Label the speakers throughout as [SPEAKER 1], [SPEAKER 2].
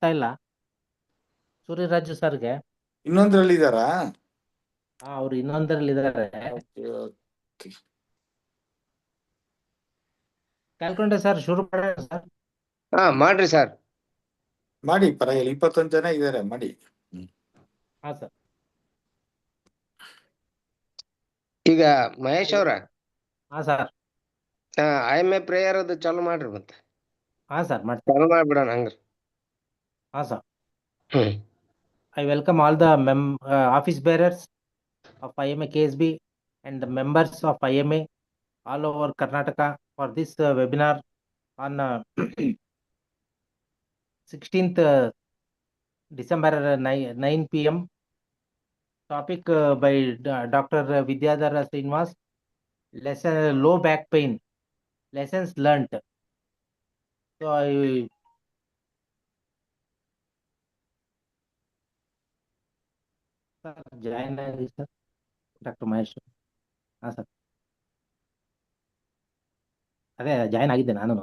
[SPEAKER 1] ಬರ್ತಾ ಇಲ್ಲ ಸೂರ್ಯರಾಜು ಸರ್ಗೆ.
[SPEAKER 2] ಇನ್ನೊಂದ್ರಲ್ಲಿ ಇದಾರಾ?
[SPEAKER 1] ಅವ್ರು ಇನ್ನೊಂದರಲ್ಲಿ ಇದಾರೆ. ಕೇಳ್ಕೊಂಡೆ ಸರ್, ಶುರು ಮಾಡೋಣ ಸರ್.
[SPEAKER 3] ಮಾಡ್ರಿ ಸರ್.
[SPEAKER 2] ಮಾಡಿ, ಪರವಾಗಿಲ್ಲ. 21 ಜನ ಇದಾರೆ, ಮಾಡಿ.
[SPEAKER 1] ಹಾ ಸರ್.
[SPEAKER 3] ಈಗ ಮಹೇಶ್ ಅವ್ರ
[SPEAKER 1] ಹಾ ಸರ್.
[SPEAKER 3] IMA ಪ್ರೇಯರ್ ಅದು ಚಾಲು ಮಾಡ್ರಿ ಮತ್ತೆ.
[SPEAKER 1] ಹಾ ಸರ್, ಮಾಡ್ತೀನಿ.
[SPEAKER 3] ಚಾಲು ಮಾಡ್ಬಿಡೋಣ ಹಂಗ್ರಿ.
[SPEAKER 1] ಹಾ sir. I welcome all the office bearers of IMA Ksb and the members of IMA all over Karnataka for this webinar on 16th December 9 p.m. Topic by Dr. Vidyadhara Srinivas, lesson low back pain, lessons learnt. So I join sir, Dr. Mahesh. ಹಾ sir, ಅದೇ join ಆಗಿದ್ದೆ ನಾನು.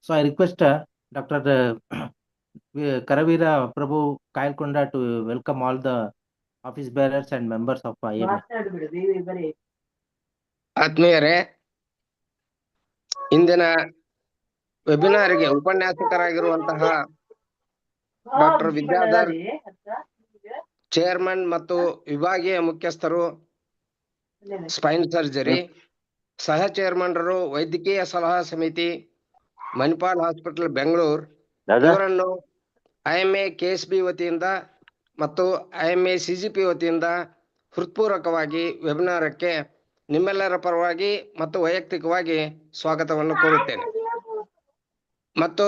[SPEAKER 1] So I request Dr. Karavira Prabhu Kailkonda to welcome all the office bearers and members of IMA.
[SPEAKER 3] ಆತ್ಮೀಯರೇ, ಇಂದಿನ ವೆಬಿನಾರ್ಗೆ ಉಪನ್ಯಾಸಕರಾಗಿರುವಂತಹ doctor Vidyadhar, chairman ಮತ್ತು ವಿಭಾಗೀಯ ಮುಖ್ಯಸ್ಥರು Spain surgery, ಸಹ ಚೇರ್ಮನ್ರು ವೈದ್ಯಕೀಯ ಸಲಹಾ ಸಮಿತಿ ಮಣಿಪಾಲ್ ಹಾಸ್ಪಿಟಲ್ ಬೆಂಗಳೂರು, ಇವರನ್ನು IMA KSB ವತಿಯಿಂದ ಮತ್ತು IMA CGP ವತಿಯಿಂದ ಹೃತ್ಪೂರ್ವಕವಾಗಿ ವೆಬಿನಾರಕ್ಕೆ ನಿಮ್ಮೆಲ್ಲರ ಪರವಾಗಿ ಮತ್ತು ವೈಯಕ್ತಿಕವಾಗಿ ಸ್ವಾಗತವನ್ನು ಕೋರುತ್ತೇನೆ. ಮತ್ತು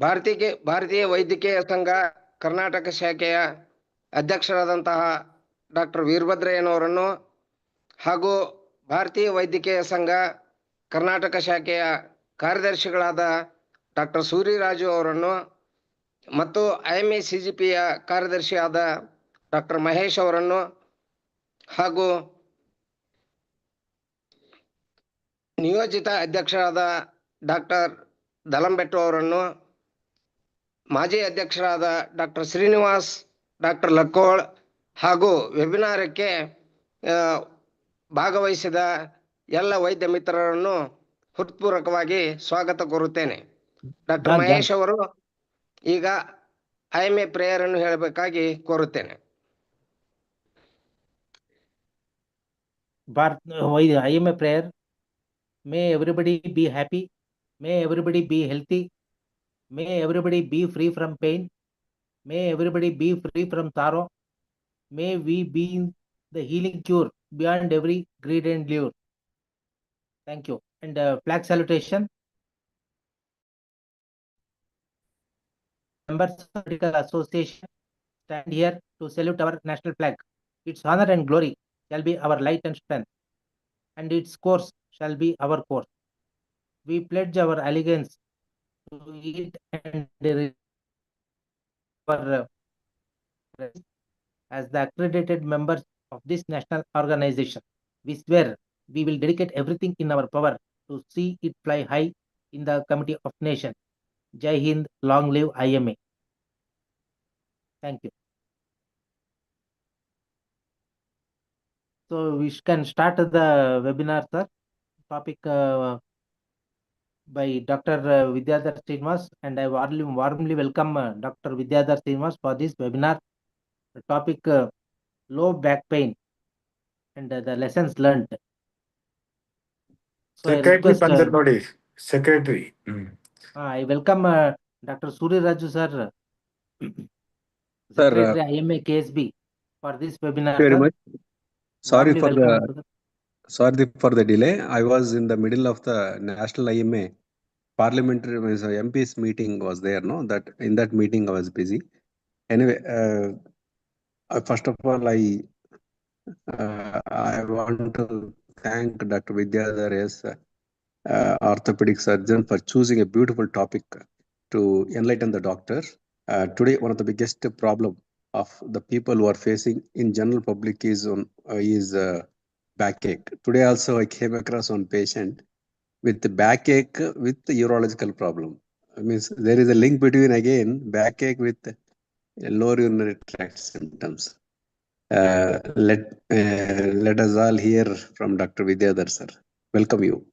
[SPEAKER 3] ಭಾರತೀಯ ವೈದ್ಯಕೀಯ ಸಂಘ ಕರ್ನಾಟಕ ಶಾಖೆಯ ಅಧ್ಯಕ್ಷರಾದಂತಹ ಡಾಕ್ಟರ್ ವೀರಭದ್ರಯ್ಯನವರನ್ನು ಹಾಗೂ ಭಾರತೀಯ ವೈದ್ಯಕೀಯ ಸಂಘ ಕರ್ನಾಟಕ ಶಾಖೆಯ ಕಾರ್ಯದರ್ಶಿಗಳಾದ ಡಾಕ್ಟರ್ ಸೂರ್ಯರಾಜು ಅವರನ್ನು ಮತ್ತು IMA CGPಯ ಕಾರ್ಯದರ್ಶಿಯಾದ ಡಾಕ್ಟರ್ ಮಹೇಶ್ ಅವರನ್ನು ಹಾಗೂ ನಿಯೋಜಿತ ಅಧ್ಯಕ್ಷರಾದ ಡಾಕ್ಟರ್ ದಲಂಬೆಟ್ಟು ಅವರನ್ನು, ಮಾಜಿ ಅಧ್ಯಕ್ಷರಾದ ಡಾಕ್ಟರ್ ಶ್ರೀನಿವಾಸ್, ಡಾಕ್ಟರ್ ಲಕ್ಕೋಳ್ ಹಾಗೂ ವೆಬಿನಾರಕ್ಕೆ ಭಾಗವಹಿಸಿದ ಎಲ್ಲ ವೈದ್ಯ ಮಿತ್ರರನ್ನು ಹೃತ್ಪೂರ್ವಕವಾಗಿ ಸ್ವಾಗತ ಕೋರುತ್ತೇನೆ. ಡಾಕ್ಟರ್ ಮಹೇಶ್ ಅವರು ಈಗ IMA ಪ್ರೇಯರ್ ಅನ್ನು ಹೇಳಬೇಕಾಗಿ ಕೋರುತ್ತೇನೆ.
[SPEAKER 1] IMA prayer. May everybody be happy. May everybody be healthy. May everybody be free from pain. May everybody be free from sorrow. May we be the healing cure beyond every greed and lure. Thank you. And flag salutation. Members of the Medical Association stand here to salute our national flag. Its honor and glory shall be our light and strength, and its course shall be our course. We pledge our allegiance to it and as the accredited members of this national organization. We swear we will dedicate everything in our power to see it fly high in the committee of nation. Jai Hind, long live IMA. Thank you. So we can start the webinar, sir. Topic by Dr. Vidyadhar Srinivas, and I warmly welcome Dr. Vidyadhar Srinivas for this webinar. The topic low back pain and the lessons learned. So
[SPEAKER 2] Secretary.
[SPEAKER 1] I welcome Dr. Suriraju sir, Secretary IMA KSB, for this webinar.
[SPEAKER 4] Very much. Sorry for the delay. I was in the middle of the National IMA parliamentary MP's meeting was there, no? That in that meeting I was busy. Anyway, first of all, I want to thank Dr. Vidyadhar as orthopedic surgeon for choosing a beautiful topic to enlighten the doctors. Today, one of the biggest problem of the people who are facing in general public is backache. Today also I came across one patient with backache with urological problem. I mean, there is a link between again backache with lower urinary tract symptoms. Let us all hear from Dr. Vidyadhar sir. Welcome you.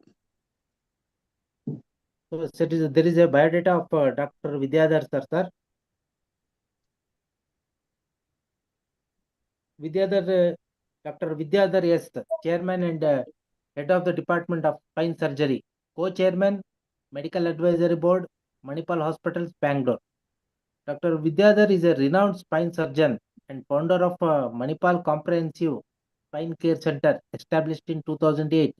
[SPEAKER 1] So there is a biodata of Dr. Vidyadhar sir. Dr. Vidyadhar, yes, Chairman and Head of the Department of Spine Surgery, Co-Chairman, Medical Advisory Board, Manipal Hospitals, Bangalore. Dr. Vidyadhar is a renowned spine surgeon and founder of Manipal Comprehensive Spine Care Center, established in 2008.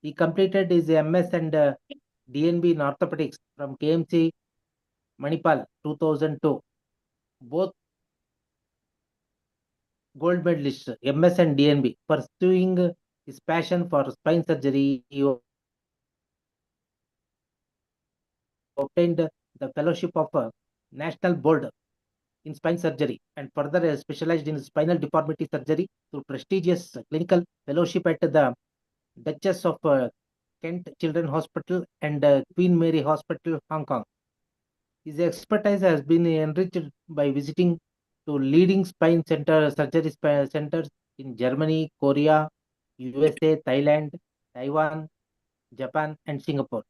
[SPEAKER 1] He completed his MS and DNB in orthopedics from KMC Manipal 2002. Both gold medalists, MS and DNB. Pursuing his passion for spine surgery, he obtained the fellowship of National Board in Spine Surgery and further specialized in spinal deformity surgery through prestigious clinical fellowship at the Duchess of Kent Children's Hospital and Queen Mary Hospital, Hong Kong. His expertise has been enriched by visiting to leading spine surgery centers in Germany, Korea, USA, Thailand, Taiwan, Japan, and Singapore.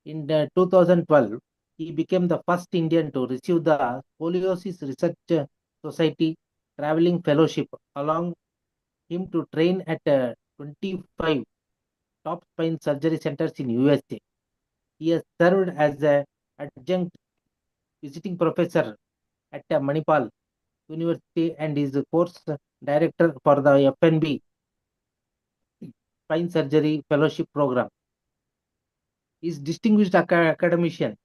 [SPEAKER 1] In 2012, he became the first Indian to receive the Scoliosis Research Society Traveling Fellowship, allowing him to train at 25 top spine surgery centers in USA. He has served as an adjunct visiting professor at Manipal University and is the course director for the FNB Spine Surgery Fellowship Program. He is distinguished academician.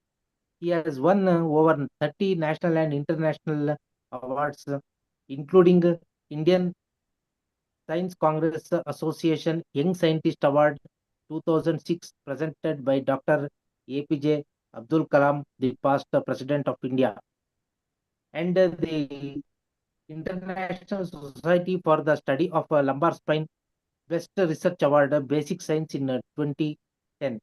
[SPEAKER 1] He has won over 30 national and international awards, including Indian Science Congress Association Young Scientist Award 2006, presented by Dr. APJ Abdul Kalam, the past President of India, and the International Society for the Study of Lumbar Spine Best Research Award, Basic Science in 2010.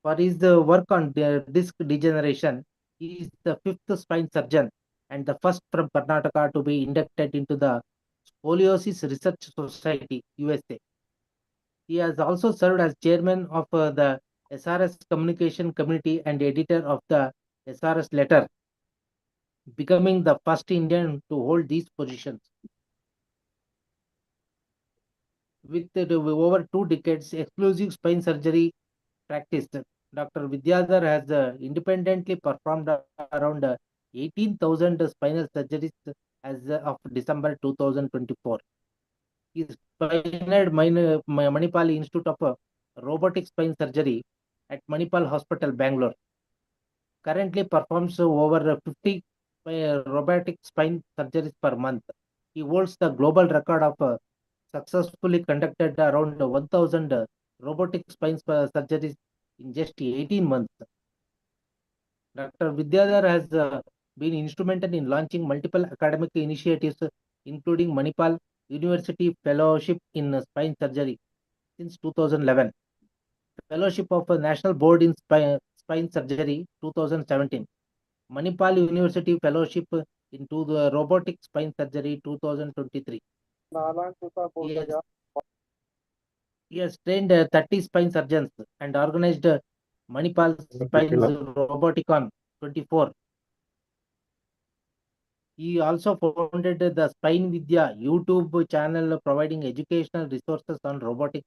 [SPEAKER 1] For his work on disc degeneration, he is the fifth spine surgeon and the first from Karnataka to be inducted into the Scoliosis Research Society, USA. He has also served as chairman of the SRS Communication Committee and editor of the SRS Letter, becoming the first Indian to hold these positions. With over 2 decades exclusive spine surgery practice, Dr. Vidyadhar has independently performed around 18,000 spinal surgeries as of December 2024. He pioneered Manipal Institute of Robotic Spine Surgery at Manipal Hospital, Bangalore. Currently performs over 50 robotic spine surgeries per month. He holds the global record of successfully conducted around 1,000 robotic spine surgeries in just 18 months. Dr. Vidyadhar has been instrumental in launching multiple academic initiatives, including Manipal University Fellowship in Spine Surgery since 2011, Fellowship of National Board in Spine Surgery 2017, Manipal University Fellowship into the Robotic Spine Surgery 2023. He has trained 30 spine surgeons and organized Manipal Spine's Roboticon 24. He also founded the Spine Vidya YouTube channel providing educational resources on robotic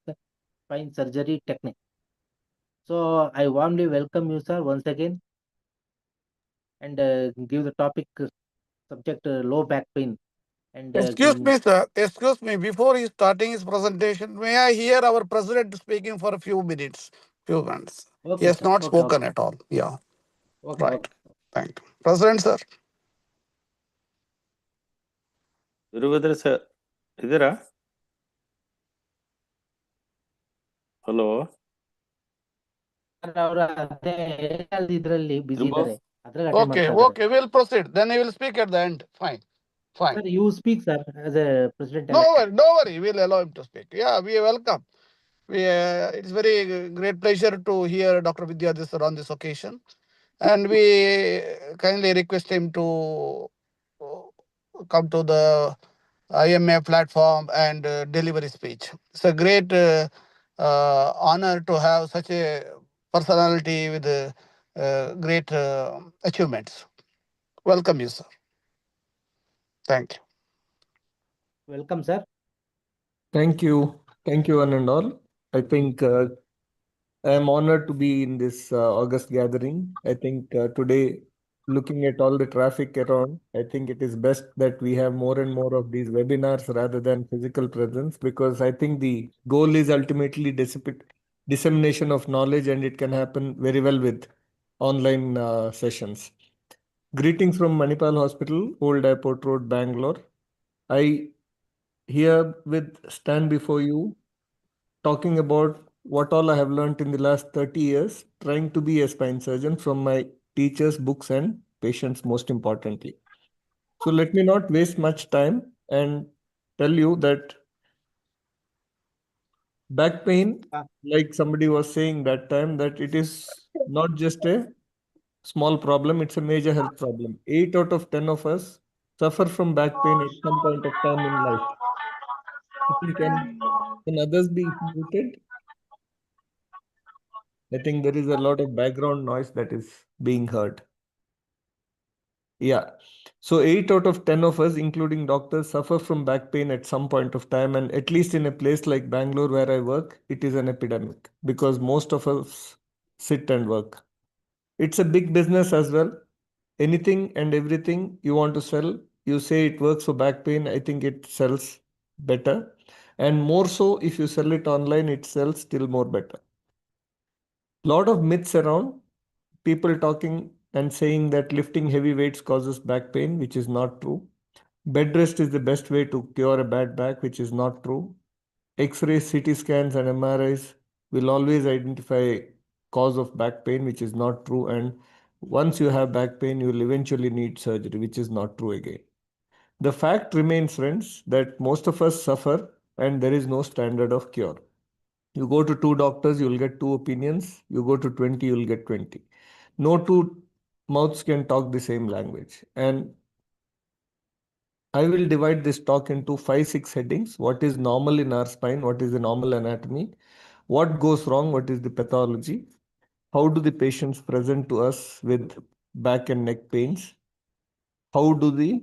[SPEAKER 1] spine surgery techniques. So I warmly welcome you, sir, once again, and give the topic subject low back pain. And
[SPEAKER 5] Excuse me, sir. Excuse me. Before he starting his presentation, may I hear our president speaking for a few minutes?
[SPEAKER 1] Okay,
[SPEAKER 5] He has
[SPEAKER 1] sir.
[SPEAKER 5] not
[SPEAKER 1] Okay,
[SPEAKER 5] spoken
[SPEAKER 1] okay.
[SPEAKER 5] at all. Yeah.
[SPEAKER 1] Okay,
[SPEAKER 5] Right.
[SPEAKER 1] okay.
[SPEAKER 5] Thank you. President, sir.
[SPEAKER 6] Virubhadra sir, ಇದೀರಾ? Hello,
[SPEAKER 1] ಇದರಲ್ಲಿ ಬಿಸಿ
[SPEAKER 6] ತಿರುಬು?
[SPEAKER 1] ಇದ್ದಾರೆ, ಅದ್ರಾಗ attend
[SPEAKER 5] Okay,
[SPEAKER 1] ಮಾಡ್ತಾ ಇದ್ದಾರೆ.
[SPEAKER 5] okay. We'll proceed. Then he will speak at the end. Fine. Fine.
[SPEAKER 1] Sir, you speak, sir, as a president
[SPEAKER 5] No
[SPEAKER 1] elect.
[SPEAKER 5] worry, no worry. We'll allow him to speak. Yeah, we welcome. It's very great pleasure to hear Dr. Vidya on this occasion. And we kindly request him to come to the IMA platform and deliver his speech. It's a great honor to have such a personality with great achievements. Welcome you, sir. Thank you.
[SPEAKER 1] Welcome, sir.
[SPEAKER 7] Thank you. Thank you, one and all. I think I am honored to be in this August gathering. I think today, looking at all the traffic around, I think it is best that we have more and more of these webinars rather than physical presence, because I think the goal is ultimately dissemination of knowledge, and it can happen very well with online sessions. Greetings from Manipal Hospital, Old Airport Road, Bangalore. I herewith stand before you talking about what all I have learned in the last 30 years, trying to be a spine surgeon from my teachers, books, and patients, most importantly. So let me not waste much time and tell you that back pain, like somebody was saying that time, that it is not just a small problem, it's a major health problem. 8 out of 10 of us suffer from back pain at some point of time in life. I think can others be muted? I think there is a lot of background noise that is being heard. Yeah. So 8 out of 10 of us, including doctors, suffer from back pain at some point of time. And at least in a place like Bangalore where I work, it is an epidemic because most of us sit and work. It's a big business as well. Anything and everything you want to sell, you say it works for back pain, I think it sells better. And more so, if you sell it online, it sells still more better. Lot of myths around, people talking and saying that lifting heavy weights causes back pain, which is not true. Bed rest is the best way to cure a bad back, which is not true. X-rays, CT scans, and MRIs will always identify cause of back pain, which is not true. And once you have back pain, you will eventually need surgery, which is not true again. The fact remains, friends, that most of us suffer and there is no standard of cure. You go to 2 doctors, you will get 2 opinions. You go to 20, you will get 20. No two mouths can talk the same language. And I will divide this talk into 5-6 headings. What is normal in our spine? What is the normal anatomy? What goes wrong? What is the pathology? How do the patients present to us with back and neck pains? How do the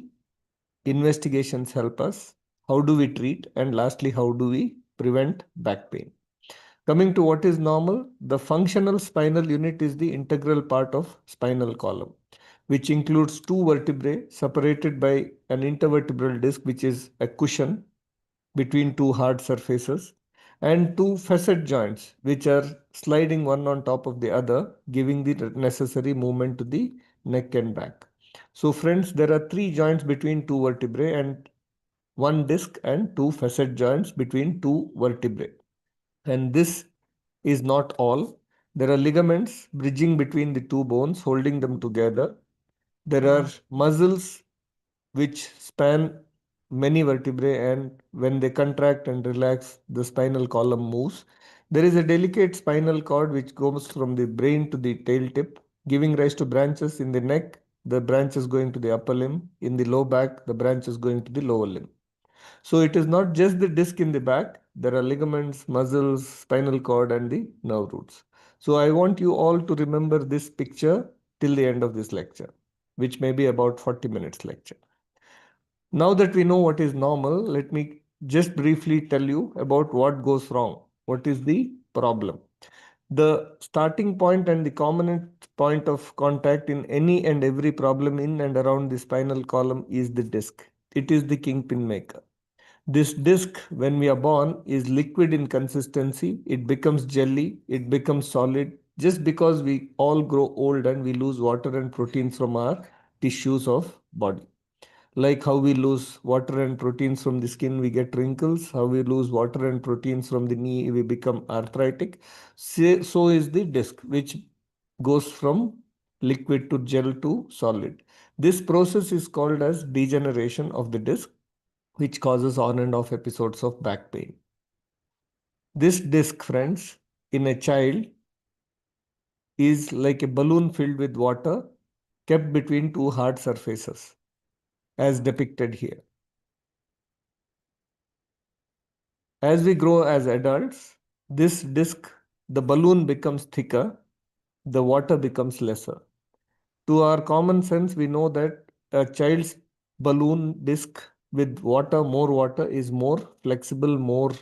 [SPEAKER 7] investigations help us? How do we treat? And lastly, how do we prevent back pain? Coming to what is normal, the functional spinal unit is the integral part of spinal column, which includes 2 vertebrae separated by an intervertebral disc, which is a cushion between 2 hard surfaces, and 2 facet joints, which are sliding one on top of the other, giving the necessary movement to the neck and back. So friends, there are 3 joints between 2 vertebrae and 1 disc and 2 facet joints between 2 vertebrae. And this is not all. There are ligaments bridging between the 2 bones, holding them together. There are muscles which span many vertebrae, and when they contract and relax, the spinal column moves. There is a delicate spinal cord which goes from the brain to the tail tip, giving rise to branches in the neck, the branches going to the upper limb, in the low back, the branches going to the lower limb. So it is not just the disc in the back, there are ligaments, muscles, spinal cord, and the nerve roots. So I want you all to remember this picture till the end of this lecture, which may be about 40 minutes lecture. Now that we know what is normal, let me just briefly tell you about what goes wrong. What is the problem? The starting point and the common point of contact in any and every problem in and around the spinal column is the disc. It is the kingpin maker. This disc, when we are born, is liquid in consistency. It becomes jelly, it becomes solid, just because we all grow old and we lose water and proteins from our tissues of body. Like how we lose water and proteins from the skin, we get wrinkles. How we lose water and proteins from the knee, we become arthritic. So is the disc, which goes from liquid to gel to solid. This process is called as degeneration of the disc, which causes on and off episodes of back pain. This disc, friends, in a child is like a balloon filled with water kept between two hard surfaces, as depicted here. As we grow as adults, this disc, the balloon becomes thicker, the water becomes lesser. To our common sense, we know that a child's balloon disc with water, more water, is more flexible, more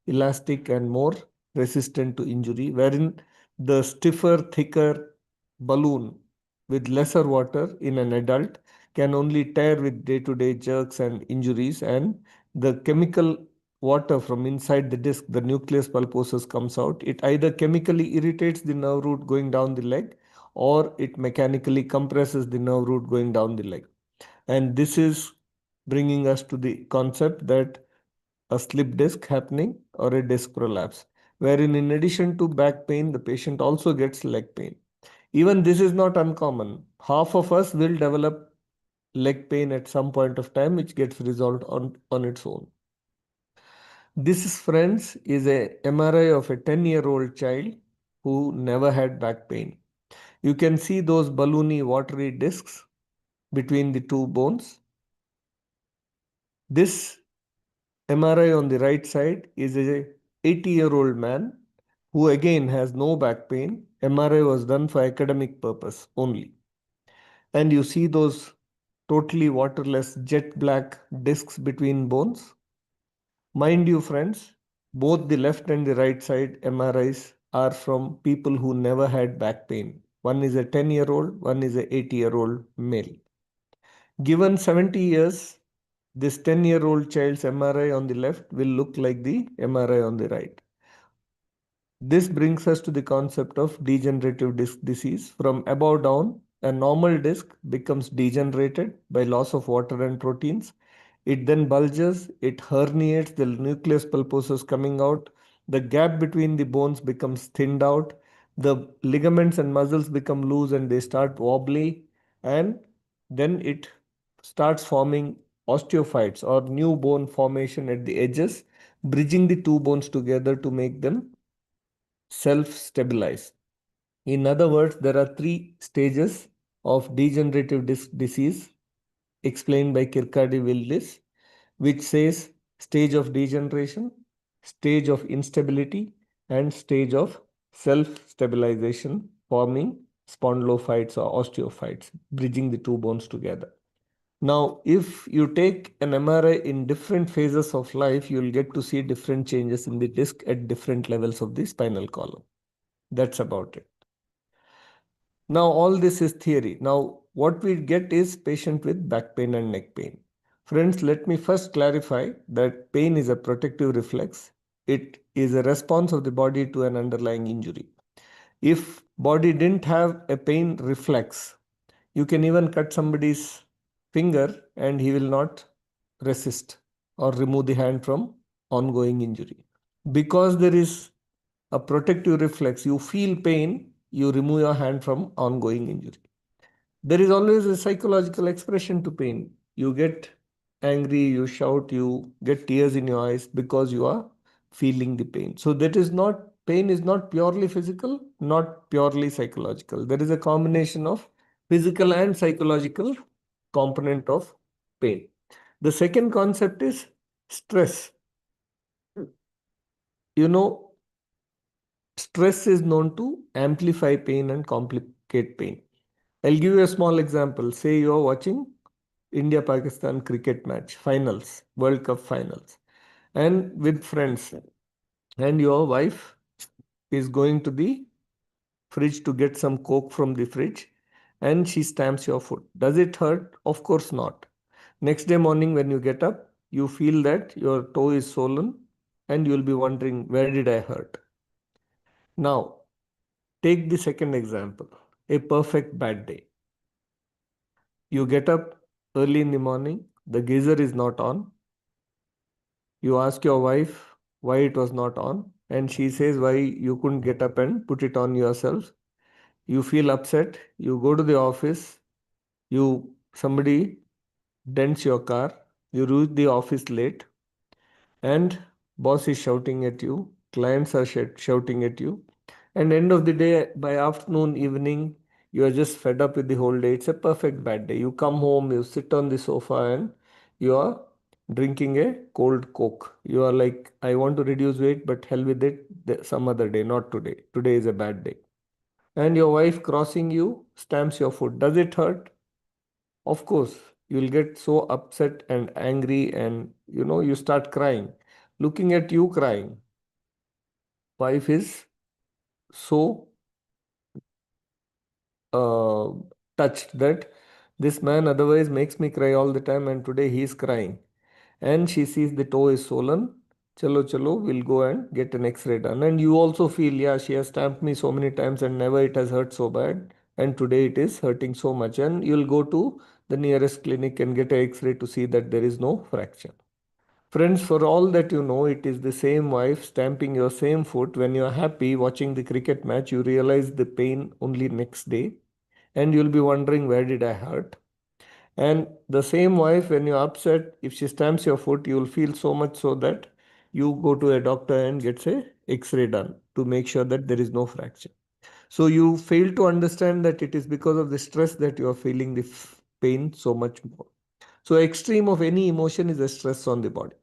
[SPEAKER 7] elastic, and more resistant to injury, wherein the stiffer, thicker balloon with lesser water in an adult can only tear with day-to-day jerks and injuries, and the chemical water from inside the disc, the nucleus pulposus, comes out. It either chemically irritates the nerve root going down the leg, or it mechanically compresses the nerve root going down the leg. And this is bringing us to the concept that a slip disc happening or a disc prolapse, wherein in addition to back pain, the patient also gets leg pain. Even this is not uncommon. Half of us will develop leg pain at some point of time, which gets resolved on its own. This, friends, is a MRI of a 10-year-old child who never had back pain. You can see those balloony, watery discs between the two bones. This MRI on the right side is a 80-year-old man who again has no back pain. MRI was done for academic purpose only. And you see those totally waterless jet black discs between bones. Mind you, friends, both the left and the right side MRIs are from people who never had back pain. One is a 10-year-old, one is a 80-year-old male. Given 70 years, this 10-year-old child's MRI on the left will look like the MRI on the right. This brings us to the concept of degenerative disc disease. From above down, a normal disc becomes degenerated by loss of water and proteins. It then bulges, it herniates, the nucleus pulposus coming out, the gap between the bones becomes thinned out, the ligaments and muscles become loose and they start wobbly, and then it starts forming osteophytes or new bone formation at the edges, bridging the two bones together to make them self-stabilize. In other words, there are three stages of degenerative disc disease explained by Kirkcaldy-Willis, which says stage of degeneration, stage of instability, and stage of self-stabilization, forming spondylophytes or osteophytes, bridging the two bones together. Now, if you take an MRI in different phases of life, you'll get to see different changes in the disc at different levels of the spinal column. That's about it. Now, all this is theory. Now, what we get is patient with back pain and neck pain. Friends, let me first clarify that pain is a protective reflex. It is a response of the body to an underlying injury. If body didn't have a pain reflex, you can even cut somebody's finger and he will not resist or remove the hand from ongoing injury. Because there is a protective reflex, you feel pain, you remove your hand from ongoing injury. There is always a psychological expression to pain. You get angry, you shout, you get tears in your eyes because you are feeling the pain. So that is not, pain is not purely physical, not purely psychological. There is a combination of physical and psychological component of pain. The second concept is stress. You know, stress is known to amplify pain and complicate pain. I'll give you a small example. Say you are watching India-Pakistan cricket match, finals, World Cup finals, and with friends, and your wife is going to the fridge to get some Coke from the fridge, and she stamps your foot. Does it hurt? Of course not. Next day morning when you get up, you feel that your toe is swollen, and you'll be wondering, where did I hurt? Now, take the second example, a perfect bad day. You get up early in the morning, the geyser is not on. You ask your wife why it was not on, and she says why you couldn't get up and put it on yourself. You feel upset, you go to the office, you somebody dents your car, you reach the office late, and boss is shouting at you, clients are shouting at you, and end of the day, by afternoon, evening, you are just fed up with the whole day. It's a perfect bad day. You come home, you sit on the sofa, and you are drinking a cold Coke. You are like, I want to reduce weight, but hell with it, some other day, not today. Today is a bad day. And your wife crossing you stamps your foot. Does it hurt? Of course, you'll get so upset and angry, and you start crying. Looking at you crying, wife is so uh, touched that this man otherwise makes me cry all the time, and today he is crying. And she sees the toe is swollen. Chalo, chalo, we'll go and get an X-ray done. And you also feel, yeah, she has stamped me so many times and never it has hurt so bad. And today it is hurting so much. And you'll go to the nearest clinic and get an X-ray to see that there is no fracture. Friends, for all that you know, it is the same wife stamping your same foot. When you're happy watching the cricket match, you realize the pain only next day. And you'll be wondering, where did I hurt? And the same wife, when you're upset, if she stamps your foot, you'll feel so much so that you go to a doctor and gets a X-ray done to make sure that there is no fracture. So you fail to understand that it is because of the stress that you are feeling the pain so much more. So extreme of any emotion is a stress on the body.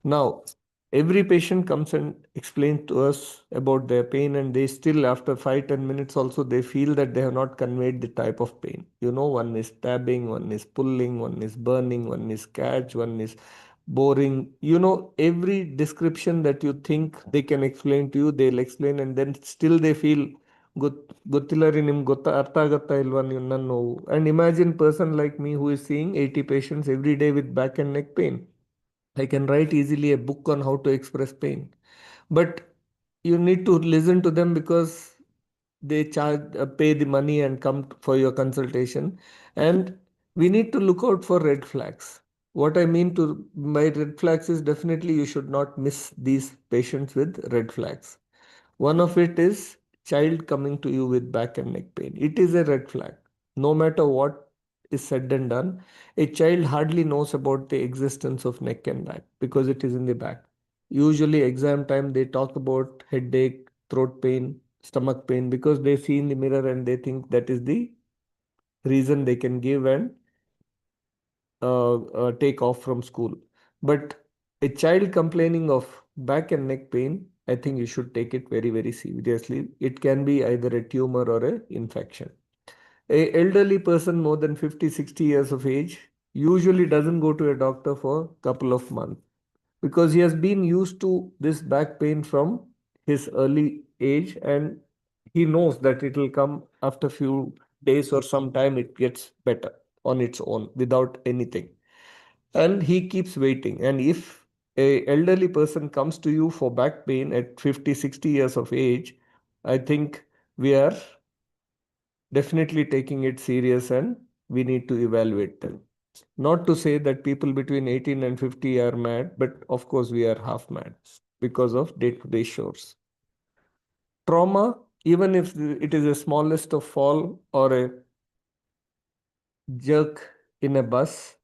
[SPEAKER 7] Now, every patient comes and explains to us about their pain, and they still, after 5-10 minutes also, they feel that they have not conveyed the type of pain. One is stabbing, one is pulling, one is burning, one is catch, one is boring. Every description that you think they can explain to you, they'll explain, and then still they feel ಗೊತ್ತಿಲ್ಲ ರೀ ನಿಮ್ಗೆ ಅರ್ಥ ಆಗತ್ತಾ ಇಲ್ವಾ ನೀವು ನನ್ನ ನೋವು. And imagine person like me who is seeing 80 patients every day with back and neck pain. I can write easily a book on how to express pain. But you need to listen to them because they pay the money and come for your consultation. And we need to look out for red flags. What I mean by red flags is definitely you should not miss these patients with red flags. One of it is child coming to you with back and neck pain. It is a red flag. No matter what is said and done, a child hardly knows about the existence of neck and back because it is in the back. Usually exam time, they talk about headache, throat pain, stomach pain because they see in the mirror and they think that is the reason they can give and take off from school. But a child complaining of back and neck pain, I think you should take it very, very seriously. It can be either a tumor or an infection. A elderly person more than 50, 60 years of age usually doesn't go to a doctor for a couple of months because he has been used to this back pain from his early age, and he knows that it will come after few days or some time it gets better on its own without anything, and he keeps waiting. And if a elderly person comes to you for back pain at 50, 60 years of age, I think we are definitely taking it serious and we need to evaluate them. Not to say that people between 18 and 50 are mad, but of course we are half mad because of day-to-day chores. Trauma, even if it is the smallest of fall or a jerk in a bus,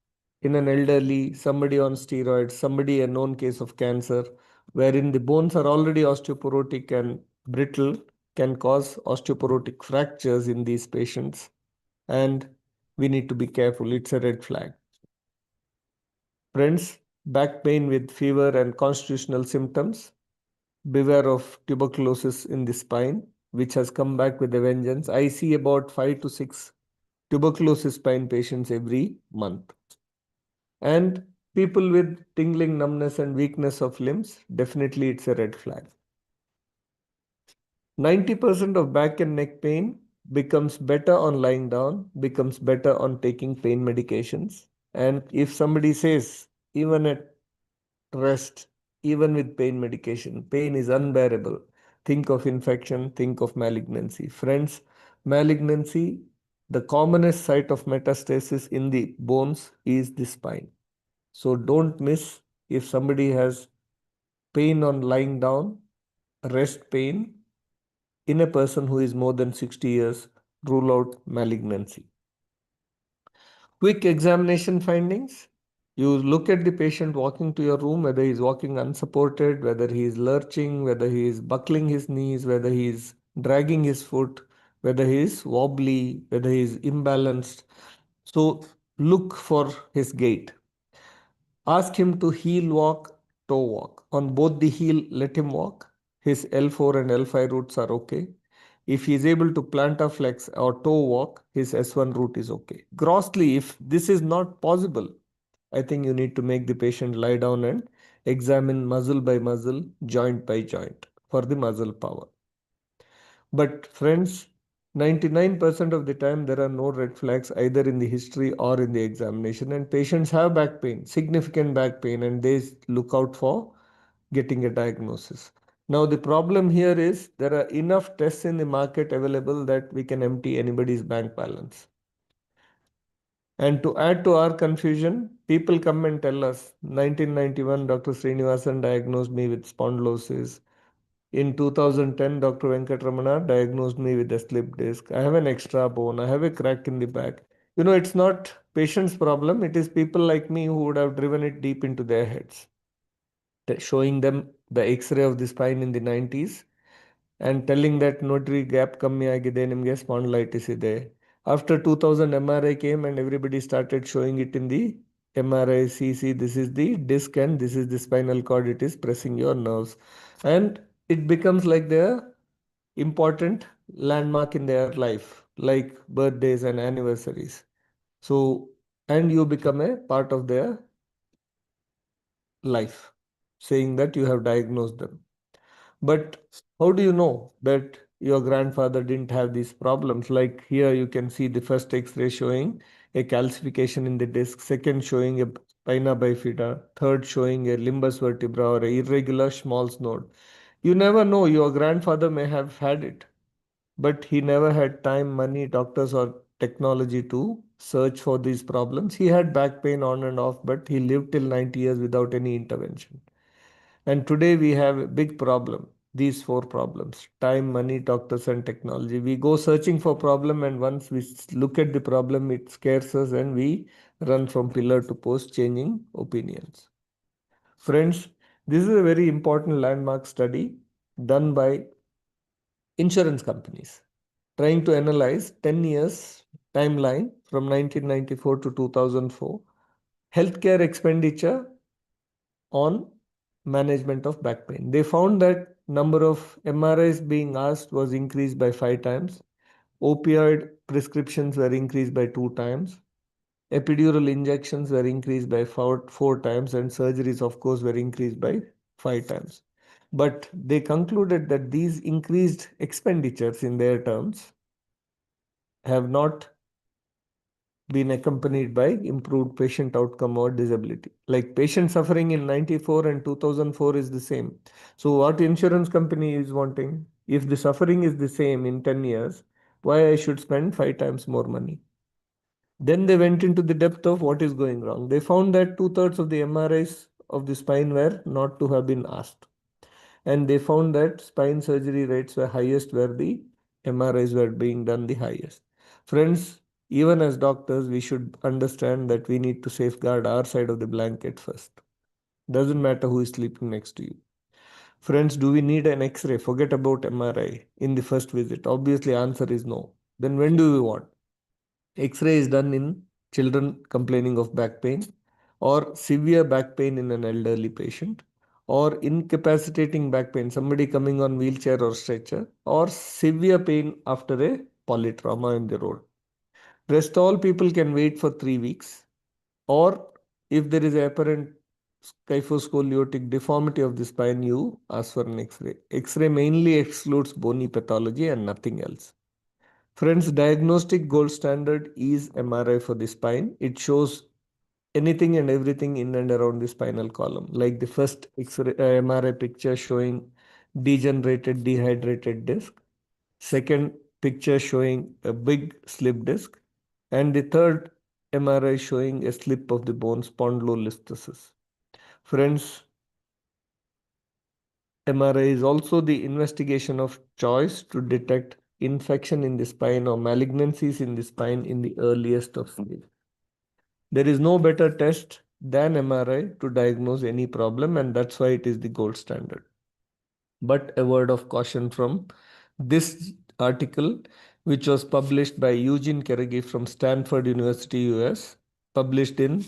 [SPEAKER 7] in an elderly, somebody on steroids, somebody a known case of cancer, wherein the bones are already osteoporotic and brittle, can cause osteoporotic fractures in these patients. And we need to be careful. It's a red flag. Friends, back pain with fever and constitutional symptoms. Beware of tuberculosis in the spine, which has come back with a vengeance. I see about 5 to 6 tuberculosis spine patients every month. And people with tingling, numbness, and weakness of limbs, definitely it's a red flag. 90% of back and neck pain becomes better on lying down, becomes better on taking pain medications. And if somebody says, even at rest, even with pain medication, pain is unbearable, think of infection, think of malignancy. Friends, malignancy, the commonest site of metastasis in the bones is the spine. So don't miss if somebody has pain on lying down, rest pain in a person who is more than 60 years, rule out malignancy. Quick examination findings. You look at the patient walking to your room, whether he's walking unsupported, whether he is lurching, whether he is buckling his knees, whether he is dragging his foot, whether he is wobbly, whether he is imbalanced. So look for his gait. Ask him to heel walk, toe walk. On both the heel, let him walk. His L4 and L5 routes are okay. If he is able to plantar flex or toe walk, his S1 route is okay. Grossly, if this is not possible, I think you need to make the patient lie down and examine muscle by muscle, joint by joint for the muscle power. But friends, 99% of the time there are no red flags either in the history or in the examination, and patients have back pain, significant back pain, and they look out for getting a diagnosis. Now the problem here is there are enough tests in the market available that we can empty anybody's bank balance. And to add to our confusion, people come and tell us, 1991, Dr. Srinivasan diagnosed me with spondylosis. In 2010, Dr. Venkatramana diagnosed me with a slip disc. I have an extra bone. I have a crack in the back. You know, it's not patient's problem. It is people like me who would have driven it deep into their heads. Showing them the X-ray of the spine in the 90s and telling that notary gap ಕಮ್ಮಿ ಆಗಿದೆ ನಿಮಗೆ spondylitis ಇದೆ. After 2000 MRI came and everybody started showing it in the MRI, see, this is the disc and this is the spinal cord, it is pressing your nerves. And it becomes like their important landmark in their life, like birthdays and anniversaries. So, and you become a part of their life, saying that you have diagnosed them. But how do you know that your grandfather didn't have these problems? Like here you can see the first X-ray showing a calcification in the disc, second showing a spina bifida, third showing a limbus vertebra or a irregular Schmall's node. You never know, your grandfather may have had it, but he never had time, money, doctors or technology to search for these problems. He had back pain on and off, but he lived till 90 years without any intervention. And today we have a big problem, these four problems: time, money, doctors, and technology. We go searching for problem, and once we look at the problem, it scares us and we run from pillar to post, changing opinions. Friends, this is a very important landmark study done by insurance companies, trying to analyze 10 years timeline from 1994 to 2004, healthcare expenditure on management of back pain. They found that number of MRIs being asked was increased by 5 times. Opioid prescriptions were increased by 2 times. Epidural injections were increased by 4 times, and surgeries, of course, were increased by 5 times. But they concluded that these increased expenditures in their terms have not been accompanied by improved patient outcome or disability. Like patient suffering in 94 and 2004 is the same. So what insurance company is wanting? If the suffering is the same in 10 years, why I should spend 5 times more money? Then they went into the depth of what is going wrong. They found that 2/3 of the MRIs of the spine were not to have been asked. And they found that spine surgery rates were highest where the MRIs were being done the highest. Friends, even as doctors, we should understand that we need to safeguard our side of the blanket first. Doesn't matter who is sleeping next to you. Friends, do we need an X-ray? Forget about MRI in the first visit. Obviously, answer is no. Then when do we want? X-ray is done in children complaining of back pain, or severe back pain in an elderly patient, or incapacitating back pain, somebody coming on wheelchair or stretcher, or severe pain after a polytrauma in the road. Rest all people can wait for 3 weeks, or if there is a apparent kyphoscoliotic deformity of the spine, you ask for an X-ray. X-ray mainly excludes bony pathology and nothing else. Friends, diagnostic gold standard is MRI for the spine. It shows anything and everything in and around the spinal column, like the first X-ray, MRI picture showing degenerated, dehydrated disc, second picture showing a big slip disc, and the third MRI showing a slip of the bone, spondylolisthesis. Friends, MRI is also the investigation of choice to detect infection in the spine or malignancies in the spine in the earliest of stage. There is no better test than MRI to diagnose any problem, and that's why it is the gold standard. But a word of caution from this article, which was published by Eugene Keregi from Stanford University, US, published in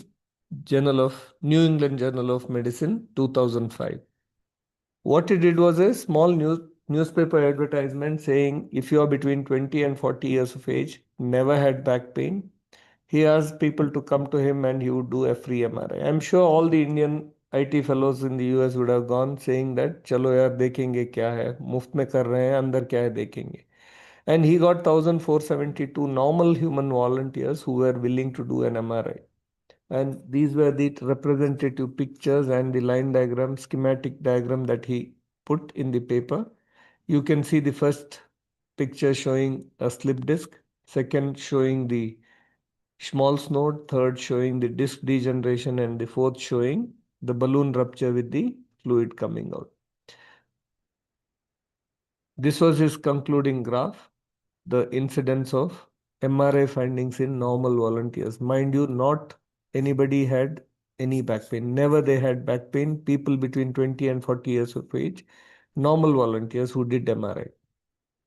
[SPEAKER 7] New England Journal of Medicine, 2005. What he did was a small newspaper advertisement saying, if you are between 20 and 40 years of age, never had back pain, he asked people to come to him and he would do a free MRI. I'm sure all the Indian IT fellows in the US would have gone saying that, चलो यार देखेंगे क्या है, मुफ्त में कर रहे हैं, अंदर क्या है देखेंगे. And he got 1,472 normal human volunteers who were willing to do an MRI. And these were the representative pictures and the line diagram, schematic diagram that he put in the paper. You can see the first picture showing a slip disc, second showing the Schmall's node, third showing the disc degeneration, and the fourth showing the balloon rupture with the fluid coming out. This was his concluding graph, the incidence of MRI findings in normal volunteers. Mind you, not anybody had any back pain. Never they had back pain. People between 20 and 40 years of age, normal volunteers who did MRI.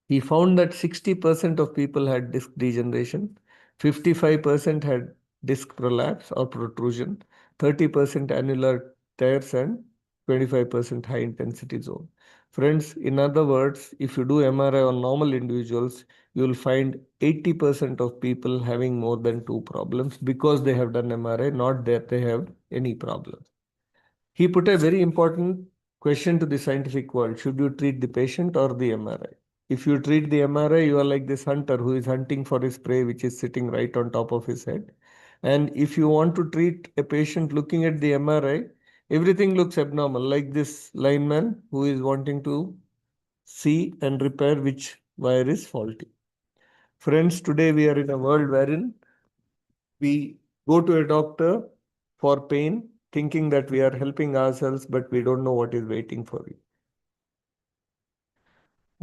[SPEAKER 7] He found that 60% of people had disc degeneration, 55% had disc prolapse or protrusion, 30% annular tears, and 25% high intensity zone. Friends, in other words, if you do MRI on normal individuals, you will find 80% of people having more than two problems because they have done MRI, not that they have any problems. He put a very important question to the scientific world. Should you treat the patient or the MRI? If you treat the MRI, you are like this hunter who is hunting for his prey, which is sitting right on top of his head. And if you want to treat a patient looking at the MRI, everything looks abnormal, like this lineman who is wanting to see and repair which wire is faulty. Friends, today we are in a world wherein we go to a doctor for pain, thinking that we are helping ourselves, but we don't know what is waiting for you.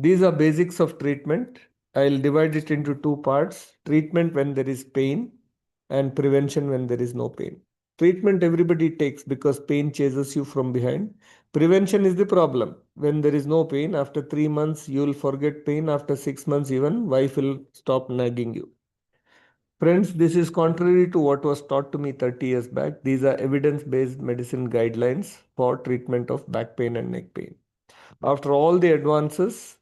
[SPEAKER 7] These are basics of treatment. I'll divide it into two parts: treatment when there is pain and prevention when there is no pain. Treatment everybody takes because pain chases you from behind. Prevention is the problem. When there is no pain, after 3 months, you will forget pain. After 6 months, even wife will stop nagging you. Friends, this is contrary to what was taught to me 30 years back. These are evidence-based medicine guidelines for treatment of back pain and neck pain. After all the advances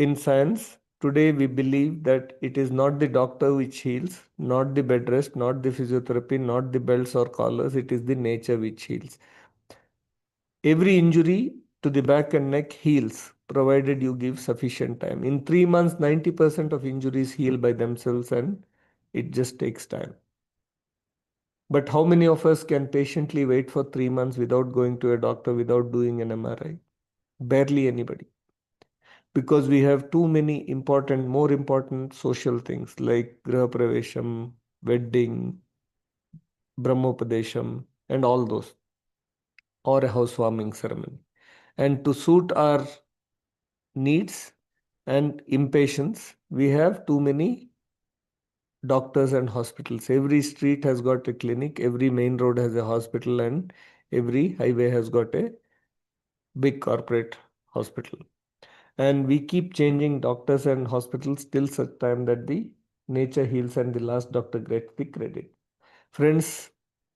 [SPEAKER 7] in science, today we believe that it is not the doctor which heals, not the bed rest, not the physiotherapy, not the belts or collars, it is the nature which heals. Every injury to the back and neck heals, provided you give sufficient time. In 3 months, 90% of injuries heal by themselves, and it just takes time. But how many of us can patiently wait for 3 months without going to a doctor, without doing an MRI? Barely anybody. Because we have too many more important social things like Graha Pravesham, wedding, Brahmopadesham, and all those, or a housewarming ceremony. And to suit our needs and impatience, we have too many doctors and hospitals. Every street has got a clinic, every main road has a hospital, and every highway has got a big corporate hospital. And we keep changing doctors and hospitals till such time that the nature heals and the last doctor gets the credit. Friends,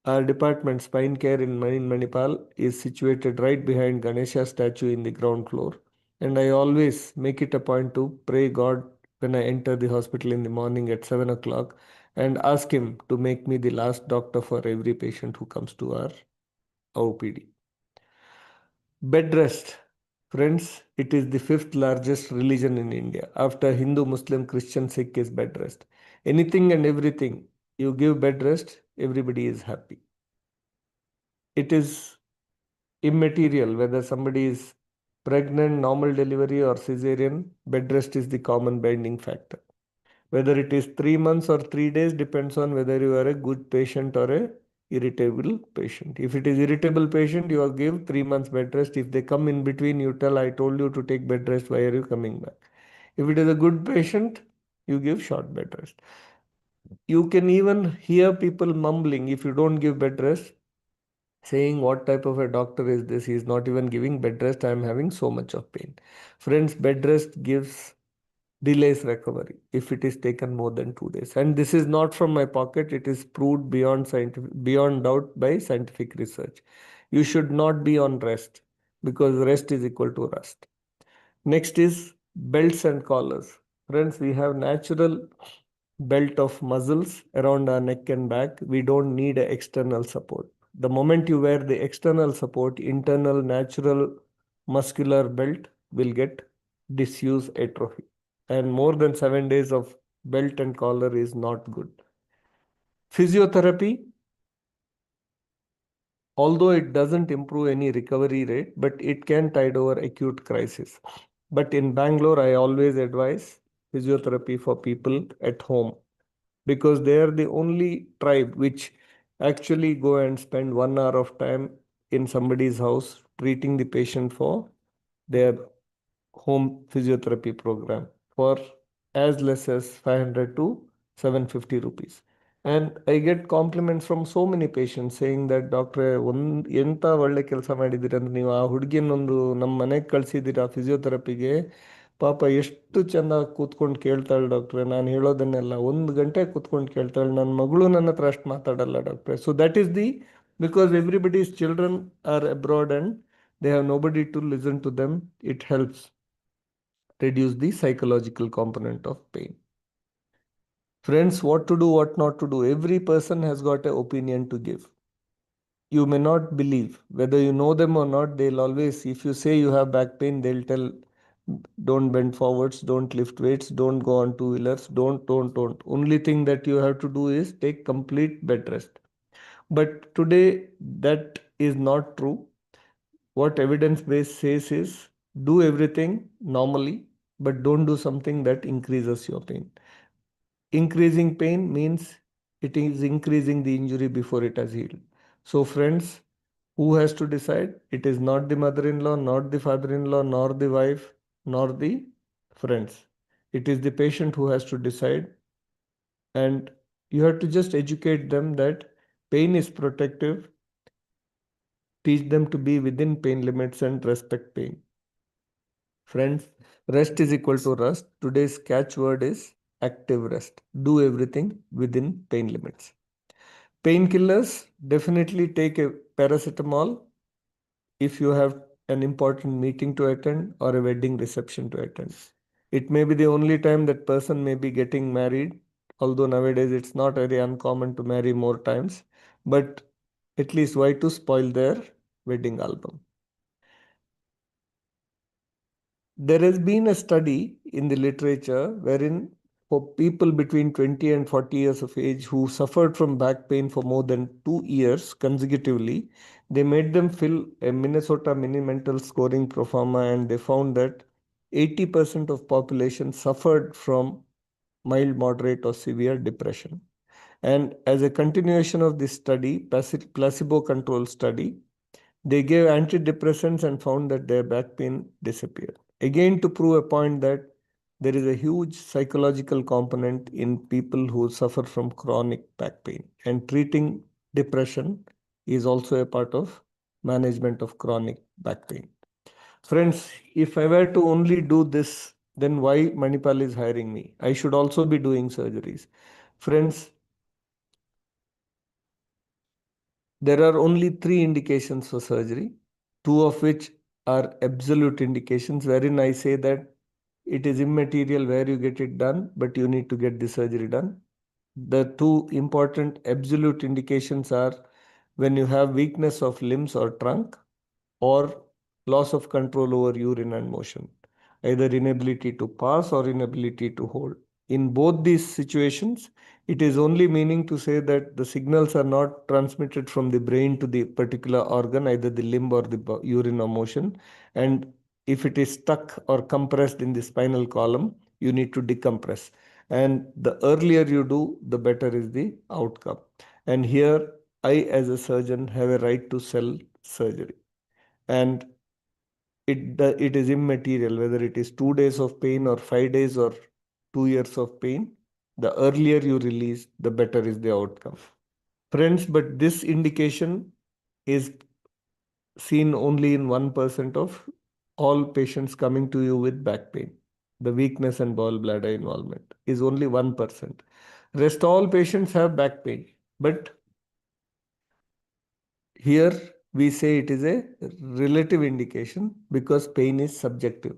[SPEAKER 7] our department, spine care in Manipal, is situated right behind Ganesha statue in the ground floor. And I always make it a point to pray God when I enter the hospital in the morning at 7 o'clock and ask him to make me the last doctor for every patient who comes to our OPD. Bed rest. Friends, it is the 5th largest religion in India. After Hindu, Muslim, Christian, Sikh is bed rest. Anything and everything you give bed rest, everybody is happy. It is immaterial whether somebody is pregnant, normal delivery, or cesarean, bed rest is the common binding factor. Whether it is 3 months or 3 days depends on whether you are a good patient or a irritable patient. If it is irritable patient, you will give 3 months bed rest. If they come in between, you tell, I told you to take bed rest, why are you coming back? If it is a good patient, you give short bed rest. You can even hear people mumbling if you don't give bed rest, saying, what type of a doctor is this? He is not even giving bed rest. I am having so much of pain. Friends, bed rest delays recovery if it is taken more than 2 days. And this is not from my pocket. It is proved beyond doubt by scientific research. You should not be on rest, because rest is equal to rust. Next is belts and collars. Friends, we have natural belt of muscles around our neck and back. We don't need an external support. The moment you wear the external support, internal natural muscular belt will get disuse, atrophy. And more than 7 days of belt and collar is not good. Physiotherapy, although it doesn't improve any recovery rate, but it can tide over acute crisis. But in Bangalore, I always advise physiotherapy for people at home, because they are the only tribe which actually go and spend 1 hour of time in somebody's house treating the patient for their home physiotherapy program for as less as 500 to 750 rupees. And I get compliments from so many patients saying that, doctor, ಎಂತ ಒಳ್ಳೆ ಕೆಲಸ ಮಾಡಿದ್ದೀರಿ ಅಂದ್ರೆ ನೀವು ಆ ಹುಡುಗಿನೊಂದು ನಮ್ಮ ಮನೆಗೆ ಕಳಿಸಿದ್ದೀರಾ ಫಿಸಿಯೋಥೆರಪಿಗೆ, ಪಾಪ ಎಷ್ಟು ಚೆಂದ ಕೂತ್ಕೊಂಡು ಕೇಳ್ತಾಳೆ ಡಾಕ್ಟ್ರೆ, ನಾನು ಹೇಳೋದನ್ನೆಲ್ಲ 1 ಗಂಟೆ ಕೂತ್ಕೊಂಡು ಕೇಳ್ತಾಳೆ, ನನ್ನ ಮಗಳು ನನ್ನ ಹತ್ರ ಅಷ್ಟು ಮಾತಾಡಲ್ಲ ಡಾಕ್ಟ್ರೆ. So that is because everybody's children are abroad and they have nobody to listen to them, it helps reduce the psychological component of pain. Friends, what to do, what not to do. Every person has got an opinion to give. You may not believe, whether you know them or not, they'll always, if you say you have back pain, they'll tell, don't bend forwards, don't lift weights, don't go on two-wheelers, don't. Only thing that you have to do is take complete bed rest. But today, that is not true. What evidence base says is, do everything normally, but don't do something that increases your pain. Increasing pain means it is increasing the injury before it has healed. So friends, who has to decide? It is not the mother-in-law, not the father-in-law, nor the wife, nor the friends. It is the patient who has to decide. And you have to just educate them that pain is protective. Teach them to be within pain limits and respect pain. Friends, rest is equal to rust. Today's catchword is active rest. Do everything within pain limits. Painkillers, definitely take a paracetamol if you have an important meeting to attend or a wedding reception to attend. It may be the only time that person may be getting married, although nowadays it's not very uncommon to marry more times, but at least why to spoil their wedding album? There has been a study in the literature wherein for people between 20 and 40 years of age who suffered from back pain for more than 2 years consecutively, they made them fill a Minnesota mini mental scoring pro forma, and they found that 80% of population suffered from mild, moderate, or severe depression. And as a continuation of this study, placebo-controlled study, they gave antidepressants and found that their back pain disappeared. Again, to prove a point that there is a huge psychological component in people who suffer from chronic back pain, and treating depression is also a part of management of chronic back pain. Friends, if I were to only do this, then why Manipal is hiring me? I should also be doing surgeries. Friends, there are only 3 indications for surgery, 2 of which are absolute indications, wherein I say that it is immaterial where you get it done, but you need to get the surgery done. The 2 important absolute indications are when you have weakness of limbs or trunk, or loss of control over urine and motion, either inability to pass or inability to hold. In both these situations, it is only meaning to say that the signals are not transmitted from the brain to the particular organ, either the limb or the urine or motion. And if it is stuck or compressed in the spinal column, you need to decompress. And the earlier you do, the better is the outcome. And here, I, as a surgeon, have a right to sell surgery. And it is immaterial whether it is 2 days of pain or 5 days or 2 years of pain. The earlier you release, the better is the outcome. Friends, but this indication is seen only in 1% of all patients coming to you with back pain. The weakness and gallbladder involvement is only 1%. Rest all patients have back pain. But here we say it is a relative indication because pain is subjective.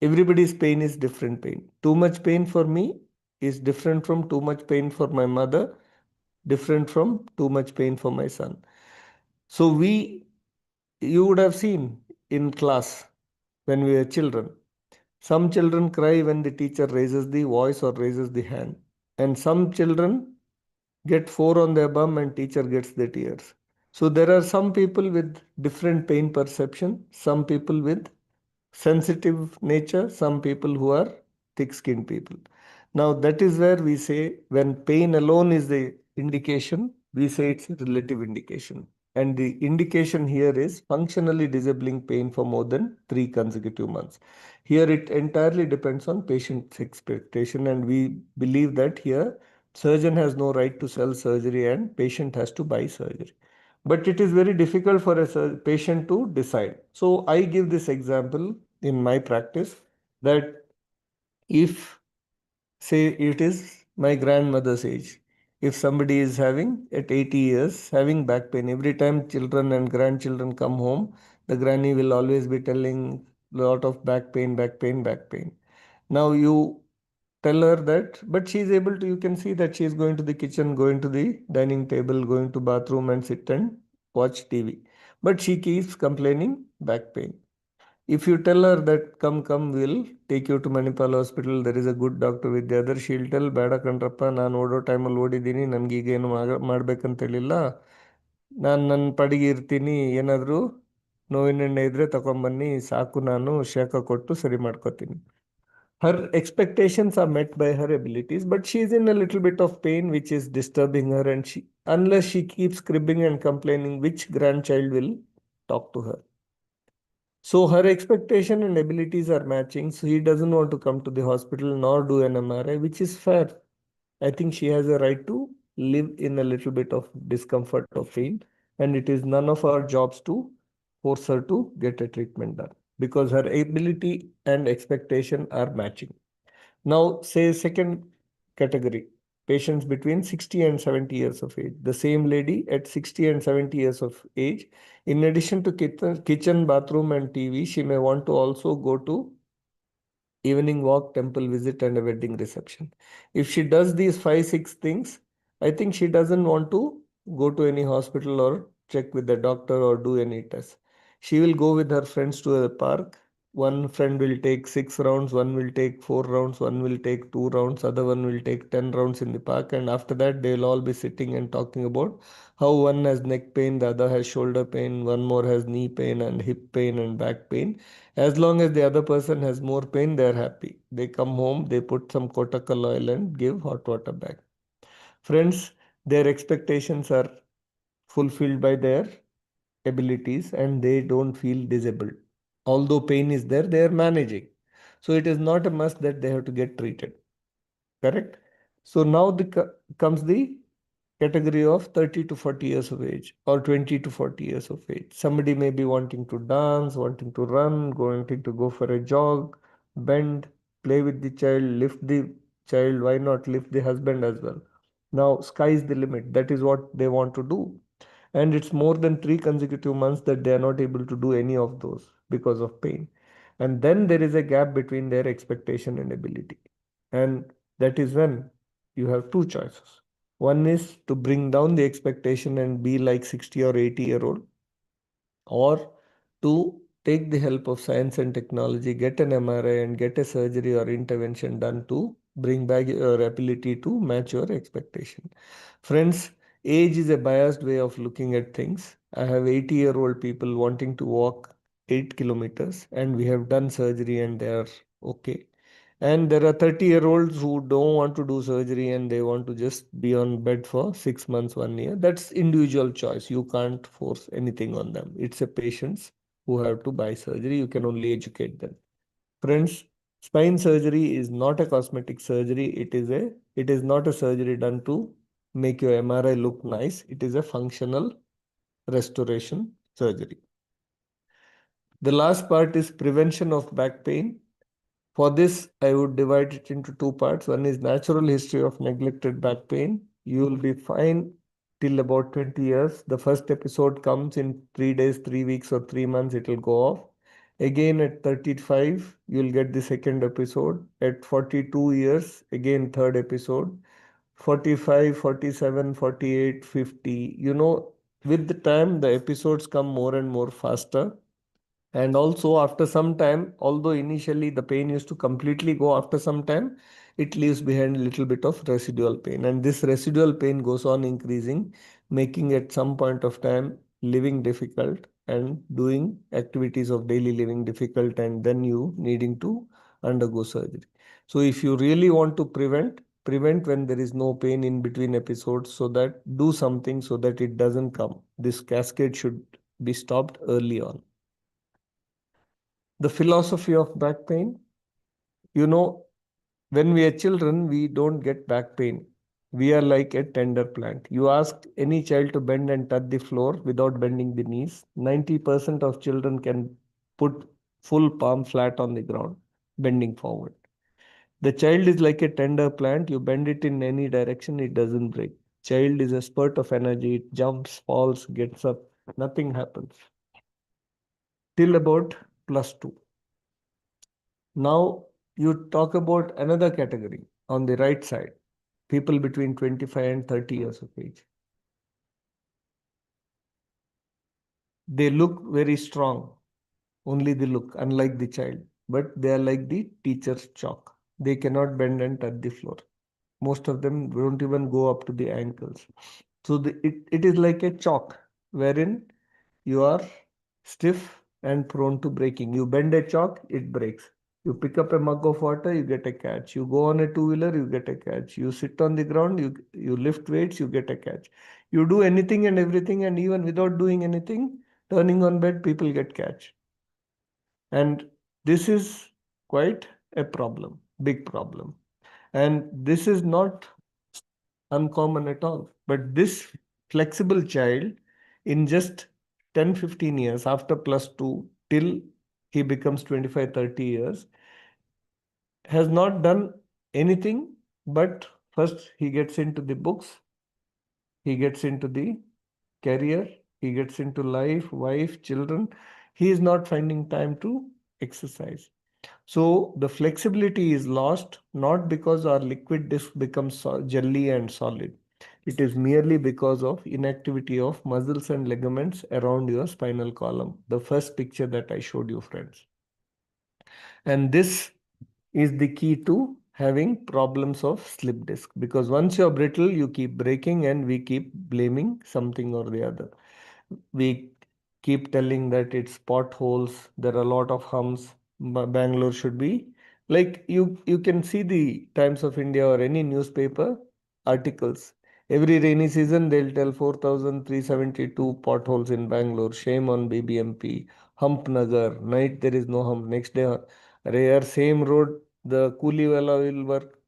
[SPEAKER 7] Everybody's pain is different pain. Too much pain for me is different from too much pain for my mother, different from too much pain for my son. So you would have seen in class when we were children, some children cry when the teacher raises the voice or raises the hand, and some children get 4 on their bum and teacher gets the tears. So there are some people with different pain perception, some people with sensitive nature, some people who are thick-skinned people. Now that is where we say when pain alone is the indication, we say it's a relative indication. And the indication here is functionally disabling pain for more than 3 consecutive months. Here it entirely depends on patient's expectation, and we believe that here surgeon has no right to sell surgery and patient has to buy surgery. But it is very difficult for a patient to decide. So I give this example in my practice that if, say, it is my grandmother's age, if somebody is having at 80 years having back pain, every time children and grandchildren come home, the granny will always be telling a lot of back pain, back pain, back pain. Now you tell her that, but she is able to, you can see that she is going to the kitchen, going to the dining table, going to bathroom and sit and watch TV. But she keeps complaining back pain. If you tell her that come, we'll take you to Manipal hospital, there is a good doctor with the other, she'll tell, ಬೇಡ ಕಣ್ರಪ್ಪ ನಾನು ಓಡೋ ಟೈಮಲ್ಲಿ ಓಡಿದ್ದೀನಿ, ನನಗೀಗ ಏನು ಮಾಡ್ಬೇಕಂತೇಳಿಲ್ಲ, ನಾನು ನನ್ನ ಪಡಿಗೆ ಇರ್ತೀನಿ, ಏನಾದರೂ ನೋವಿನೆಣ್ಣೆ ಇದ್ರೆ ತಗೊಂಬನ್ನಿ ಸಾಕು, ನಾನು ಶಾಖ ಕೊಟ್ಟು ಸರಿ ಮಾಡ್ಕೋತೀನಿ. Her expectations are met by her abilities, but she is in a little bit of pain which is disturbing her, and unless she keeps cribbing and complaining, which grandchild will talk to her? So her expectation and abilities are matching, so he doesn't want to come to the hospital nor do an MRI, which is fair. I think she has a right to live in a little bit of discomfort of pain, and it is none of our jobs to force her to get a treatment done because her ability and expectation are matching. Now, say second category, patients between 60 and 70 years of age. The same lady at 60 and 70 years of age, in addition to kitchen, bathroom and TV, she may want to also go to evening walk, temple visit, and a wedding reception. If she does these 5-6 things, I think she doesn't want to go to any hospital or check with the doctor or do any tests. She will go with her friends to a park. One friend will take 6 rounds, one will take 4 rounds, one will take 2 rounds, other one will take 10 rounds in the park, and after that they'll all be sitting and talking about how one has neck pain, the other has shoulder pain, one more has knee pain and hip pain and back pain. As long as the other person has more pain, they are happy. They come home, they put some Kotakal oil and give hot water back. Friends, their expectations are fulfilled by their abilities and they don't feel disabled. Although pain is there, they are managing. So it is not a must that they have to get treated. Correct? So now comes the category of 30 to 40 years of age or 20 to 40 years of age. Somebody may be wanting to dance, wanting to run, wanting to go for a jog, bend, play with the child, lift the child. Why not lift the husband as well? Now, sky is the limit. That is what they want to do. And it's more than 3 consecutive months that they are not able to do any of those because of pain. And then there is a gap between their expectation and ability. And that is when you have two choices. One is to bring down the expectation and be like 60 or 80-year-old, or to take the help of science and technology, get an MRI and get a surgery or intervention done to bring back your ability to match your expectation. Friends, age is a biased way of looking at things. I have 80-year-old people wanting to walk 8 kilometers and we have done surgery and they are okay. And there are 30-year-olds who don't want to do surgery and they want to just be on bed for 6 months, 1 year. That's individual choice. You can't force anything on them. It's a patients who have to buy surgery. You can only educate them. Friends, Spine surgery is not a cosmetic surgery. It is not a surgery done to make your MRI look nice. It is a functional restoration surgery. The last part is prevention of back pain. For this, I would divide it into two parts. One is natural history of neglected back pain. You will be fine till about 20 years. The first episode comes in 3 days, 3 weeks, or 3 months, it will go off. Again, at 35, you'll get the second episode. At 42 years, again, third episode. 45, 47, 48, 50. With the time, the episodes come more and more faster. And also after some time, although initially the pain used to completely go, after some time, it leaves behind a little bit of residual pain. And this residual pain goes on increasing, making at some point of time living difficult and doing activities of daily living difficult, and then you needing to undergo surgery. So if you really want to prevent when there is no pain in between episodes, so that do something so that it doesn't come. This cascade should be stopped early on. The philosophy of back pain, when we are children, we don't get back pain. We are like a tender plant. You ask any child to bend and touch the floor without bending the knees. 90% of children can put full palm flat on the ground, bending forward. The child is like a tender plant. You bend it in any direction, it doesn't break. Child is a spurt of energy. It jumps, falls, gets up. Nothing happens. Till about +2. Now you talk about another category on the right side, people between 25 and 30 years of age. They look very strong, only they look, unlike the child, but they are like the teacher's chalk. They cannot bend and touch the floor. Most of them don't even go up to the ankles. So it is like a chalk wherein you are stiff and prone to breaking. You bend a chalk, it breaks. You pick up a mug of water, you get a catch. You go on a two-wheeler, you get a catch. You sit on the ground, you lift weights, you get a catch. You do anything and everything, and even without doing anything, turning on bed, people get catch. And this is quite a problem, big problem. And this is not uncommon at all. But this flexible child, in just 10-15 years after +2 till he becomes 25-30 years, has not done anything, but first he gets into the books, he gets into the career, he gets into life, wife, children. He is not finding time to exercise. So the flexibility is lost, not because our liquid disc becomes jelly and solid. It is merely because of inactivity of muscles and ligaments around your spinal column. The first picture that I showed you, friends. And this is the key to having problems of slip disc, because once you're brittle, you keep breaking and we keep blaming something or the other. We keep telling that it's potholes, there are a lot of humps. Bangalore should be like, you can see the Times of India or any newspaper articles. Every rainy season they'll tell 4,372 potholes in Bangalore. Shame on BBMP. Hump Nagar, night there is no hump. Next day, rare same road, the coolie wala will work.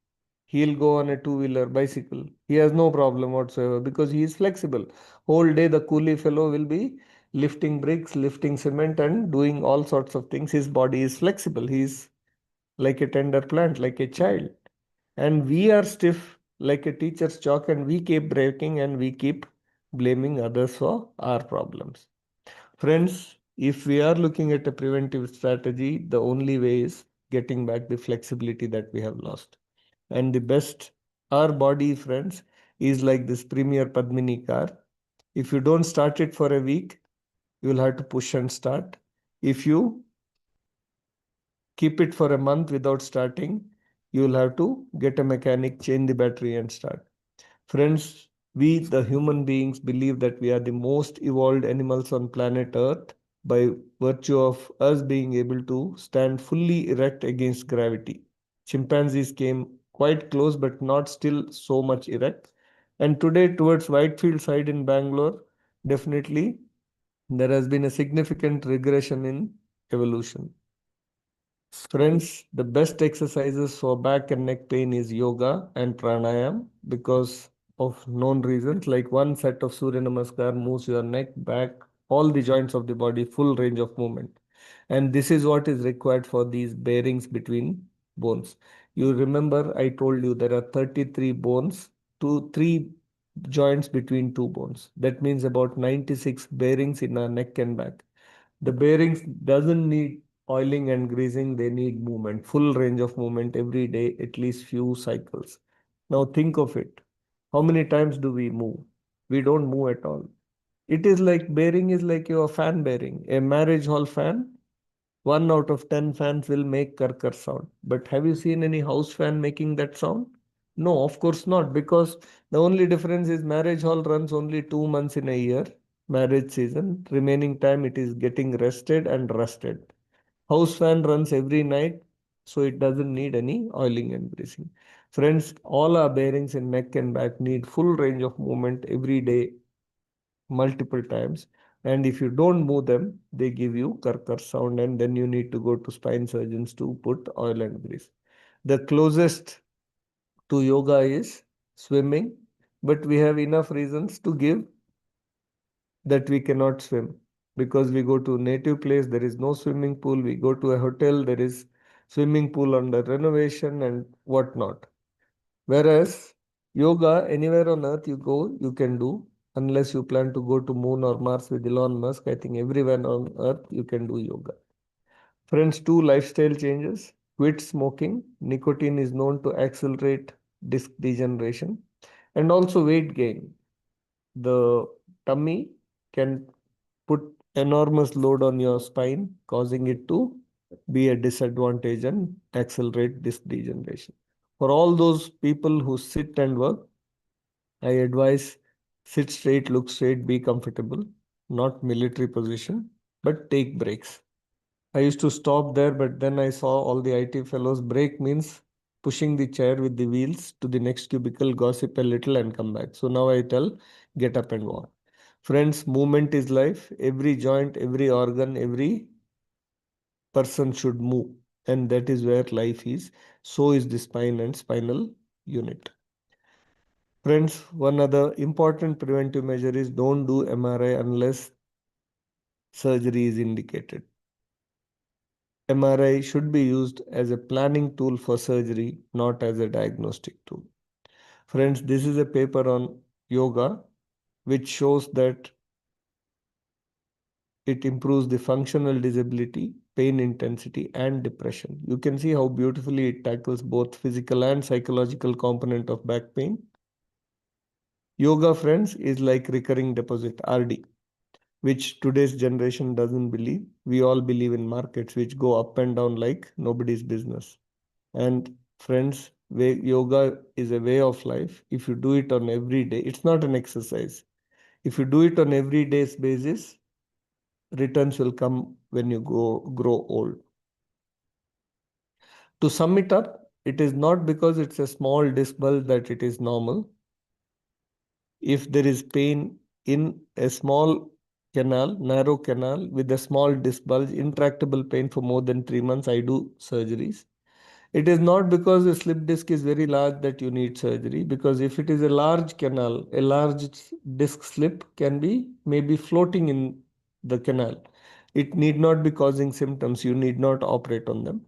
[SPEAKER 7] He'll go on a two-wheeler bicycle. He has no problem whatsoever because he is flexible. Whole day the coolie fellow will be lifting bricks, lifting cement, and doing all sorts of things. His body is flexible. He is like a tender plant, like a child. And we are stiff like a teacher's chalk, and we keep breaking and we keep blaming others for our problems. Friends, if we are looking at a preventive strategy, the only way is getting back the flexibility that we have lost. And the best, our body, friends, is like this Premier Padmini car. If you don't start it for a week, you will have to push and start. If you keep it for a month without starting, you will have to get a mechanic, change the battery and start. Friends, we, the human beings, believe that we are the most evolved animals on planet Earth by virtue of us being able to stand fully erect against gravity. Chimpanzees came quite close, but not still so much erect. And today, towards Whitefield side in Bangalore, definitely there has been a significant regression in evolution. Friends, the best exercises for back and neck pain is yoga and pranayam because of known reasons. Like one set of Surya Namaskar moves your neck, back, all the joints of the body, full range of movement. And this is what is required for these bearings between bones. You remember I told you there are 33 bones, three joints between two bones. That means about 96 bearings in our neck and back. The bearings doesn't need oiling and greasing, they need movement, full range of movement every day, at least few cycles. Now think of it. How many times do we move? We don't move at all. It is like bearing is like your fan bearing. A marriage hall fan, 1 out of 10 fans will make karkar sound. But have you seen any house fan making that sound? No, of course not, because the only difference is marriage hall runs only 2 months in a year, marriage season. Remaining time it is getting rested and rusted. House fan runs every night, so it doesn't need any oiling and greasing. Friends, all our bearings in neck and back need full range of movement every day, multiple times. And if you don't move them, they give you karkar sound, and then you need to go to spine surgeons to put oil and grease. The closest to yoga is swimming, but we have enough reasons to give that we cannot swim because we go to native place, there is no swimming pool. We go to a hotel, there is swimming pool under renovation and whatnot. Whereas yoga, anywhere on earth you go, you can do, unless you plan to go to moon or Mars with Elon Musk. I think everywhere on earth you can do yoga. Friends, two lifestyle changes. Quit smoking. Nicotine is known to accelerate disc degeneration and also weight gain. The tummy can put enormous load on your spine, causing it to be a disadvantage and accelerate disc degeneration. For all those people who sit and work, I advise sit straight, look straight, be comfortable, not military position, but take breaks. I used to stop there, but then I saw all the IT fellows. Break means pushing the chair with the wheels to the next cubicle, gossip a little, and come back. So now I tell, get up and walk. Friends, movement is life. Every joint, every organ, every person should move. And that is where life is. So is the spine and spinal unit. Friends, one other important preventive measure is don't do MRI unless surgery is indicated. MRI should be used as a planning tool for surgery, not as a diagnostic tool. Friends, this is a paper on yoga which shows that it improves the functional disability, pain intensity, and depression. You can see how beautifully it tackles both physical and psychological component of back pain. Yoga, friends, is like recurring deposit, RD, which today's generation doesn't believe. We all believe in markets which go up and down like nobody's business. And friends, yoga is a way of life. If you do it on every day, it's not an exercise. If you do it on every day's basis, returns will come when you grow old. To sum it up, it is not because it's a small disc bulge that it is normal. If there is pain in a small canal, narrow canal with a small disc bulge, intractable pain for more than 3 months, I do surgeries. It is not because the slip disc is very large that you need surgery, because if it is a large canal, a large disc slip can be maybe floating in the canal. It need not be causing symptoms. You need not operate on them.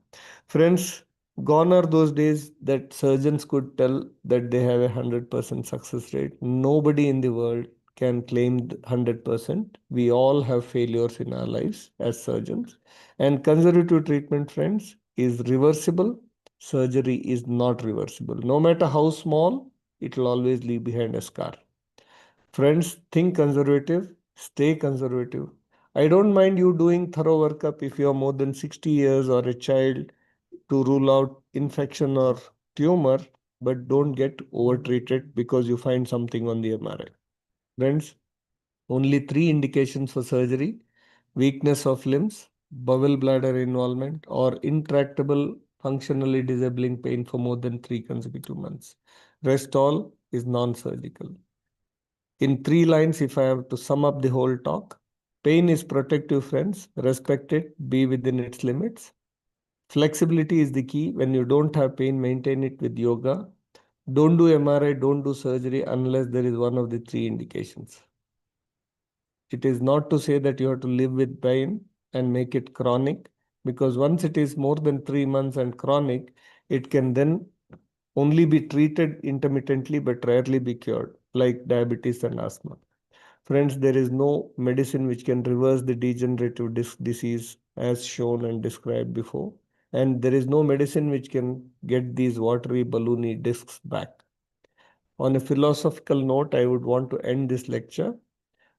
[SPEAKER 7] Friends, gone are those days that surgeons could tell that they have a 100% success rate. Nobody in the world can claim 100%. We all have failures in our lives as surgeons. And conservative treatment, friends, is reversible. Surgery is not reversible. No matter how small, it will always leave behind a scar. Friends, think conservative, stay conservative. I don't mind you doing thorough workup if you are more than 60 years or a child to rule out infection or tumor, but don't get overtreated because you find something on the MRI. Friends, only 3 indications for surgery: weakness of limbs, bowel bladder involvement, or intractable functionally disabling pain for more than 3 consecutive months. Rest all is non-surgical. In 3 lines, if I have to sum up the whole talk, pain is protective, friends. Respect it, be within its limits. Flexibility is the key. When you don't have pain, maintain it with yoga. Don't do MRI, don't do surgery unless there is one of the three indications. It is not to say that you have to live with pain and make it chronic, because once it is more than 3 months and chronic, it can then only be treated intermittently but rarely be cured, like diabetes and asthma. Friends, there is no medicine which can reverse the degenerative disc disease as shown and described before. And there is no medicine which can get these watery, balloony discs back. On a philosophical note, I would want to end this lecture.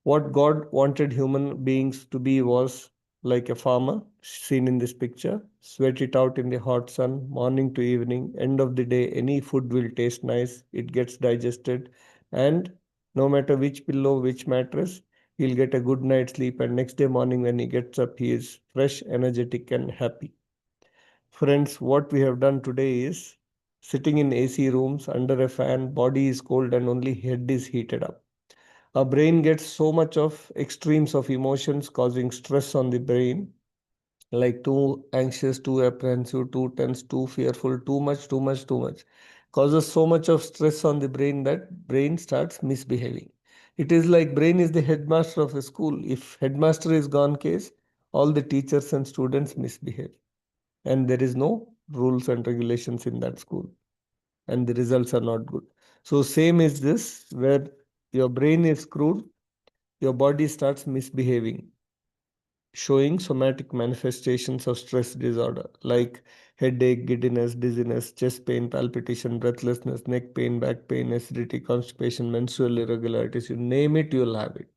[SPEAKER 7] What God wanted human beings to be was like a farmer, seen in this picture. Sweat it out in the hot sun, morning to evening, end of the day, any food will taste nice, it gets digested, and no matter which pillow, which mattress, he'll get a good night's sleep, and next day morning when he gets up, he is fresh, energetic, and happy. Friends, what we have done today is sitting in AC rooms under a fan, body is cold and only head is heated up. Our brain gets so much of extremes of emotions causing stress on the brain, like too anxious, too apprehensive, too tense, too fearful, too much, too much, too much. Causes so much of stress on the brain that brain starts misbehaving. It is like brain is the headmaster of a school. If headmaster is gone case, all the teachers and students misbehave. And there is no rules and regulations in that school. And the results are not good. So same is this, where your brain is screwed, your body starts misbehaving, showing somatic manifestations of stress disorder like headache, giddiness, dizziness, chest pain, palpitation, breathlessness, neck pain, back pain, acidity, constipation, menstrual irregularities. You name it, you'll have it.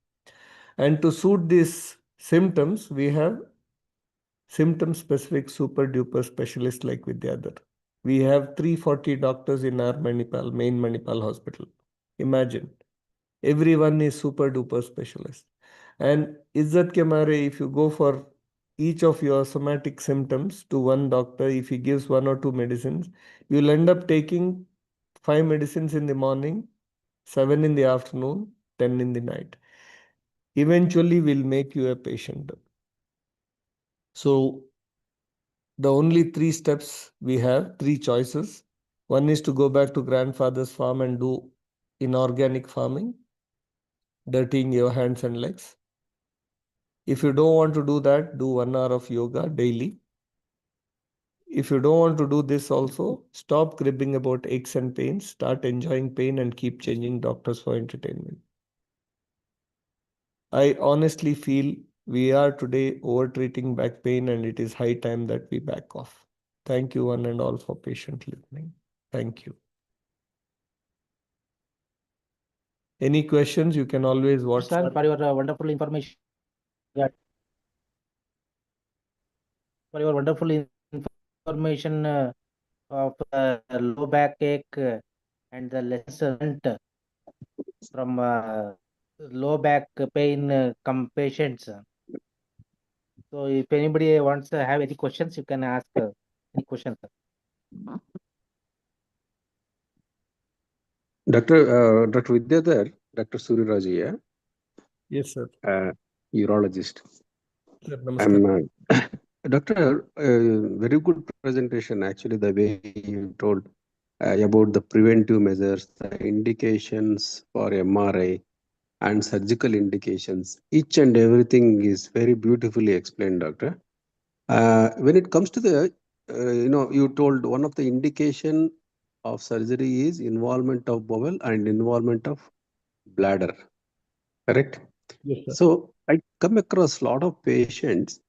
[SPEAKER 7] And to suit these symptoms, we have symptom specific super duper specialists like Vidyadhar. We have 340 doctors in our main Manipal hospital. Imagine, everyone is super duper specialist. And Izzat ke mare, if you go for each of your somatic symptoms to one doctor, if he gives 1 or 2 medicines, you'll end up taking 5 medicines in the morning, 7 in the afternoon, 10 in the night. Eventually, will make you a patient. So the only 3 steps we have, 3 choices. One is to go back to grandfather's farm and do inorganic farming, dirtying your hands and legs. If you don't want to do that, do 1 hour of yoga daily. If you don't want to do this also, stop cribbing about aches and pains, start enjoying pain and keep changing doctors for entertainment. I honestly feel we are today over-treating back pain and it is high time that we back off. Thank you one and all for patiently listening. Thank you. Any questions, you can always WhatsApp.
[SPEAKER 1] Sir, for your wonderful information. For your wonderful information of low back ache and the lessons learned from low back pain patients. So if anybody wants to have any questions, you can ask any questions.
[SPEAKER 4] Dr. Vidyadhar, Dr. Suriraji, yeah?
[SPEAKER 7] Yes, sir.
[SPEAKER 4] Urologist.
[SPEAKER 7] Sir, namaskar.
[SPEAKER 4] Doctor, very good presentation. Actually, the way you told about the preventive measures, the indications for MRI, and surgical indications. Each and everything is very beautifully explained, Doctor. When it comes to the, you told one of the indication of surgery is involvement of bowel and involvement of bladder, correct?
[SPEAKER 7] Yes, sir.
[SPEAKER 4] So I come across a lot of patients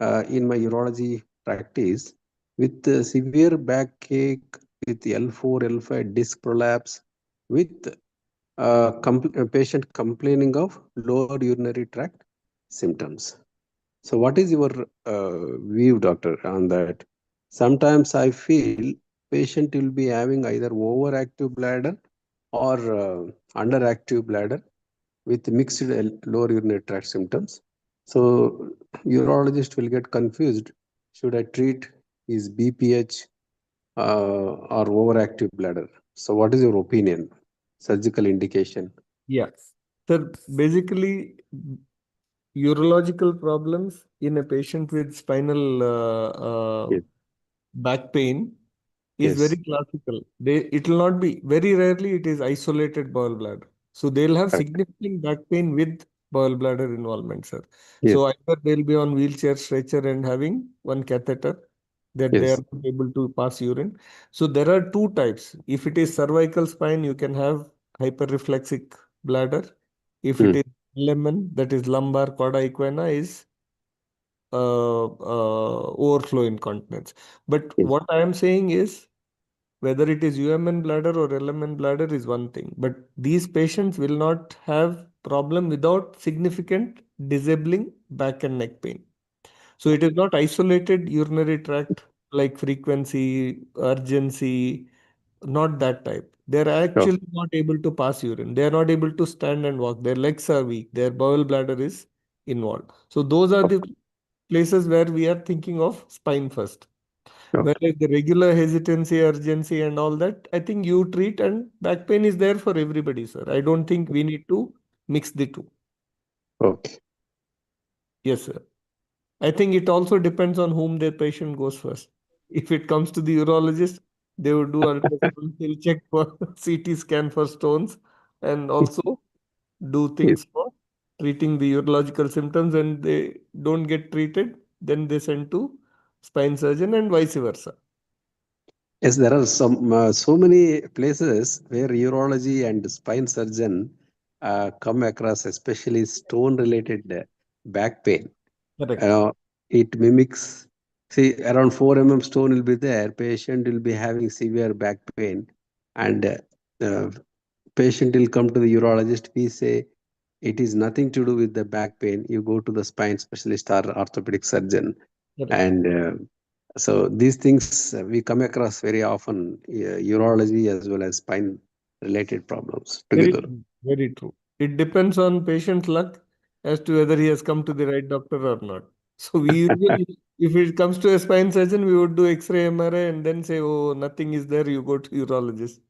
[SPEAKER 4] in my urology practice with severe backache, with L4, L5 disc prolapse, with a patient complaining of lower urinary tract symptoms. So what is your view, doctor, on that? Sometimes I feel patient will be having either overactive bladder or underactive bladder with mixed lower urinary tract symptoms. So urologist will get confused. Should I treat his BPH or overactive bladder? So what is your opinion? Surgical indication.
[SPEAKER 7] Yeah. Sir, basically, urological problems in a patient with spinal
[SPEAKER 4] Yes.
[SPEAKER 7] back pain is
[SPEAKER 4] Yes.
[SPEAKER 7] very classical. It will not be, very rarely it is isolated bowel bladder. So they'll have
[SPEAKER 4] Correct.
[SPEAKER 7] significant back pain with bowel bladder involvement, sir.
[SPEAKER 4] Yes.
[SPEAKER 7] So either they'll be on wheelchair, stretcher and having one catheter that they
[SPEAKER 4] Yes.
[SPEAKER 7] are not able to pass urine. So there are two types. If it is cervical spine, you can have hyperreflexic bladder. If it
[SPEAKER 4] Hmm.
[SPEAKER 7] is LMN, that is lumbar chorda equina, is overflow incontinence. But
[SPEAKER 4] Yes.
[SPEAKER 7] what I am saying is, whether it is UMN bladder or LMN bladder is one thing, but these patients will not have problem without significant disabling back and neck pain. So it is not isolated urinary tract like frequency, urgency, not that type. They are
[SPEAKER 4] Sure.
[SPEAKER 7] actually not able to pass urine. They are not able to stand and walk. Their legs are weak. Their bowel bladder is involved. So those are the places where we are thinking of spine first.
[SPEAKER 4] Sure.
[SPEAKER 7] Whereas the regular hesitancy, urgency, and all that, I think you treat, and back pain is there for everybody, sir. I don't think we need to mix the two.
[SPEAKER 4] Okay.
[SPEAKER 7] Yes, sir. I think it also depends on whom their patient goes first. If it comes to the urologist, they would do ultrasound, they'll check for CT scan for stones, and also do
[SPEAKER 4] Yes.
[SPEAKER 7] things for treating the urological symptoms, and they don't get treated, then they send to spine surgeon and vice versa.
[SPEAKER 4] Yes, there are so many places where urology and spine surgeon come across, especially stone-related back pain.
[SPEAKER 7] Correct.
[SPEAKER 4] It mimics, see, around 4 mm stone will be there. Patient will be having severe back pain, and patient will come to the urologist. We say it is nothing to do with the back pain. You go to the spine specialist or orthopedic surgeon,
[SPEAKER 7] Correct.
[SPEAKER 4] and so these things we come across very often, urology as well as spine related problems
[SPEAKER 7] Very
[SPEAKER 4] together.
[SPEAKER 7] true. Very true. It depends on patient's luck as to whether he has come to the right doctor or not. So we usually, if it comes to a spine surgeon, we would do X-ray, MRI, and then say, "Oh, nothing is there. You go to urologist."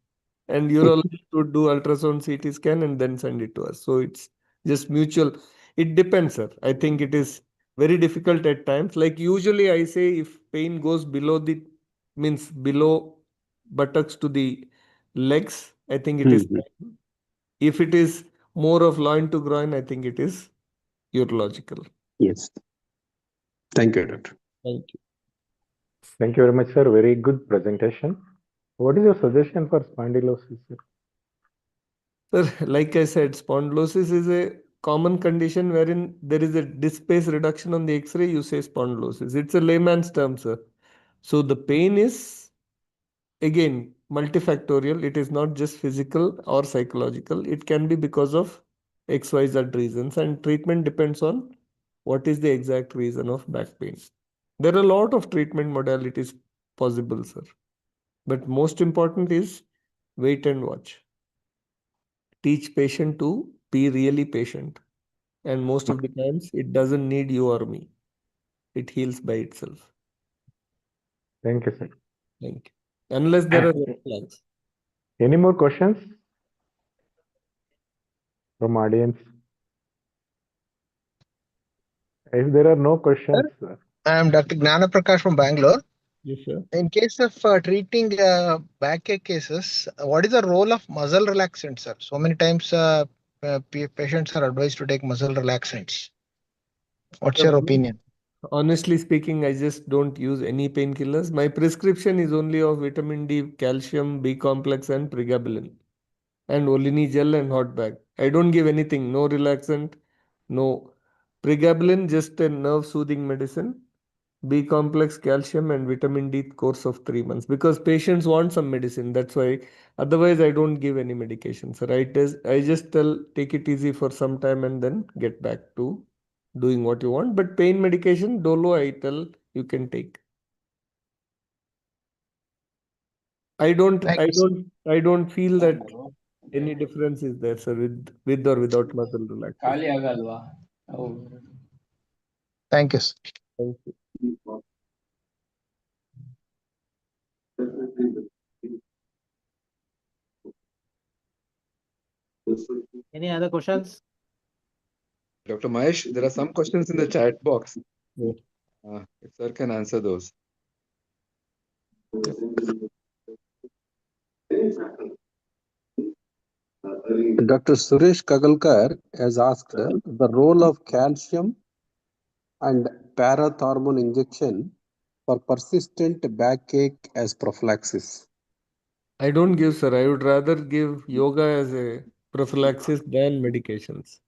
[SPEAKER 7] And urologist would do ultrasound, CT scan, and then send it to us. So it's just mutual. It depends, sir. I think it is very difficult at times. Like usually, I say if pain goes below the, means below buttocks to the legs, I think it is
[SPEAKER 4] Mhm.
[SPEAKER 7] fine. If it is more of loin to groin, I think it is urological.
[SPEAKER 4] Yes. Thank you, Doctor.
[SPEAKER 7] Thank you.
[SPEAKER 8] Thank you very much, sir. Very good presentation. What is your suggestion for spondylosis, sir?
[SPEAKER 7] Sir, like I said, spondylosis is a common condition wherein there is a disc space reduction on the X-ray, you say spondylosis. It's a layman's term, sir. So the pain is, again, multifactorial. It is not just physical or psychological. It can be because of XYZ reasons, and treatment depends on what is the exact reason of back pain. There are a lot of treatment modalities possible, sir. But most important is wait and watch. Teach patient to be really patient. And most of the times it doesn't need you or me. It heals by itself.
[SPEAKER 8] Thank you, sir.
[SPEAKER 7] Thank you. Unless there are red flags.
[SPEAKER 8] Any more questions from audience? If there are no questions,
[SPEAKER 3] I am Dr. Gnana Prakash from Bangalore.
[SPEAKER 7] Yes, sir.
[SPEAKER 3] In case of treating backache cases, what is the role of muscle relaxants, sir? So many times patients are advised to take muscle relaxants. What's your opinion?
[SPEAKER 7] Honestly speaking, I just don't use any painkillers. My prescription is only of vitamin D, calcium, B complex, and pregabalin, and Olini gel and hot bag. I don't give anything, no relaxant, no pregabalin, just a nerve soothing medicine. B complex, calcium, and vitamin D course of 3 months because patients want some medicine. That's why. Otherwise, I don't give any medication. So I just tell take it easy for some time and then get back to doing what you want. But pain medication, Dolo, I tell you can take.
[SPEAKER 3] Thank you, sir.
[SPEAKER 7] I don't feel that any difference is there, sir, with or without muscle relaxation.
[SPEAKER 3] Thank you, sir.
[SPEAKER 7] Thank you.
[SPEAKER 1] Any other questions?
[SPEAKER 9] Dr. Mahesh, there are some questions in the chat box.
[SPEAKER 7] Yes.
[SPEAKER 9] If sir can answer those.
[SPEAKER 4] Dr. Suresh Kagalkar has asked the role of calcium and parathormone injection for persistent backache as prophylaxis.
[SPEAKER 7] I don't give, sir. I would rather give yoga as a prophylaxis than medications.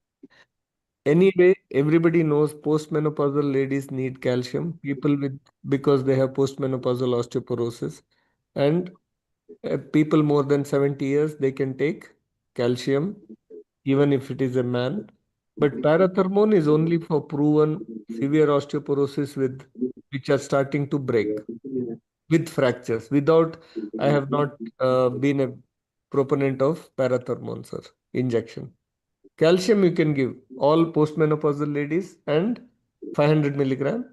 [SPEAKER 7] Anyway, everybody knows postmenopausal ladies need calcium. People with because they have postmenopausal osteoporosis, and people more than 70 years they can take calcium even if it is a man. But parathormone is only for proven severe osteoporosis with which are starting to break with fractures. Without, I have not been a proponent of parathormone, sir, injection. Calcium you can give all postmenopausal ladies and 500 milligram.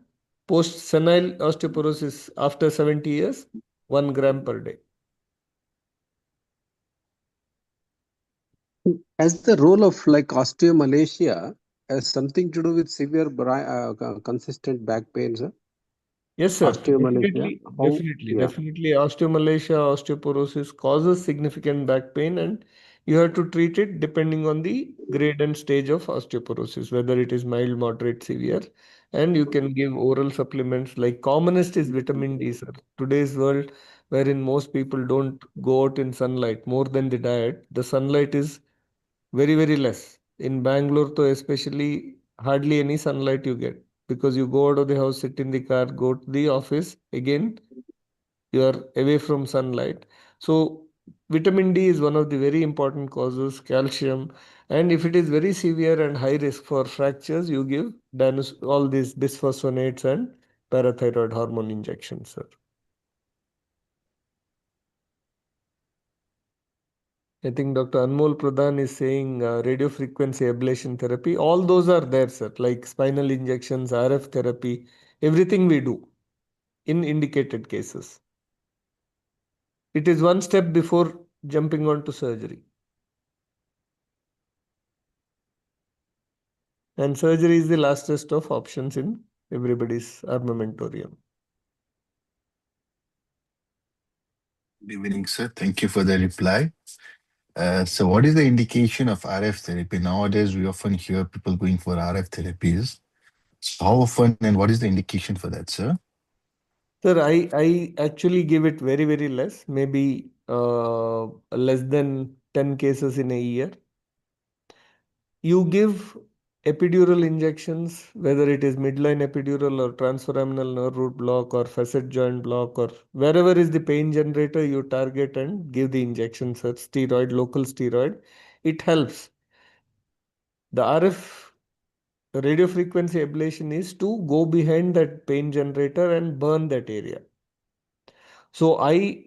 [SPEAKER 7] Post senile osteoporosis after 70 years, 1 gram per day.
[SPEAKER 4] Has the role of like osteomalacia has something to do with severe consistent back pain, sir?
[SPEAKER 7] Yes, sir.
[SPEAKER 4] Osteomalacia. How? Yeah.
[SPEAKER 7] Definitely. Osteomalacia, osteoporosis causes significant back pain, and you have to treat it depending on the grade and stage of osteoporosis, whether it is mild, moderate, severe. And you can give oral supplements like commonest is vitamin D, sir. Today's world, wherein most people don't go out in sunlight more than the diet, the sunlight is very, very less. In Bangalore, though, especially hardly any sunlight you get because you go out of the house, sit in the car, go to the office, again, you are away from sunlight. So, vitamin D is one of the very important causes, calcium. And if it is very severe and high risk for fractures, you give all these bisphosphonates and parathyroid hormone injections, sir. I think Dr. Anmol Pradhan is saying radio frequency ablation therapy. All those are there, sir, like spinal injections, RF therapy, everything we do in indicated cases. It is one step before jumping on to surgery. And surgery is the lastest of options in everybody's armamentarium.
[SPEAKER 10] Good evening, sir. Thank you for the reply. So what is the indication of RF therapy? Nowadays, we often hear people going for RF therapies. So how often and what is the indication for that, sir?
[SPEAKER 7] Sir, I actually give it very, very less, maybe less than 10 cases in a year. You give epidural injections, whether it is midline epidural or transforaminal nerve root block or facet joint block or wherever is the pain generator, you target and give the injections or steroid, local steroid. It helps. The RF radio frequency ablation is to go behind that pain generator and burn that area. So I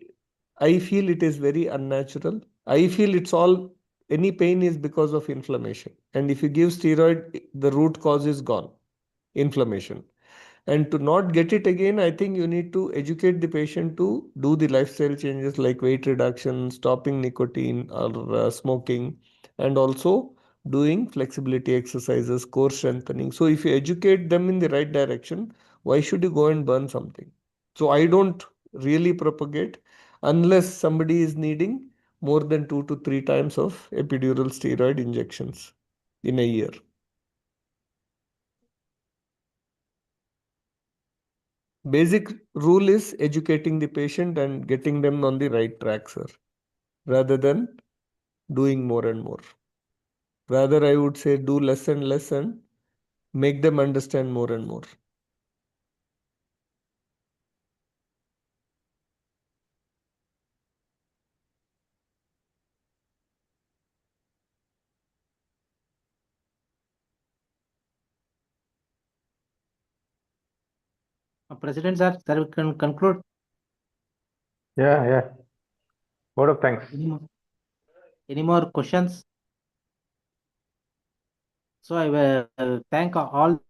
[SPEAKER 7] feel it is very unnatural. I feel it's all any pain is because of inflammation. And if you give steroid, the root cause is gone, inflammation. And to not get it again, I think you need to educate the patient to do the lifestyle changes like weight reduction, stopping nicotine or smoking, and also doing flexibility exercises, core strengthening. So if you educate them in the right direction, why should you go and burn something? So I don't really propagate unless somebody is needing more than 2 to 3 times of epidural steroid injections in a year. Basic rule is educating the patient and getting them on the right track, sir, rather than doing more and more. Rather, I would say do less and less and make them understand more and more.
[SPEAKER 1] President, sir, we can conclude.
[SPEAKER 8] Yeah. Word of thanks.
[SPEAKER 1] Any more questions? So I will thank all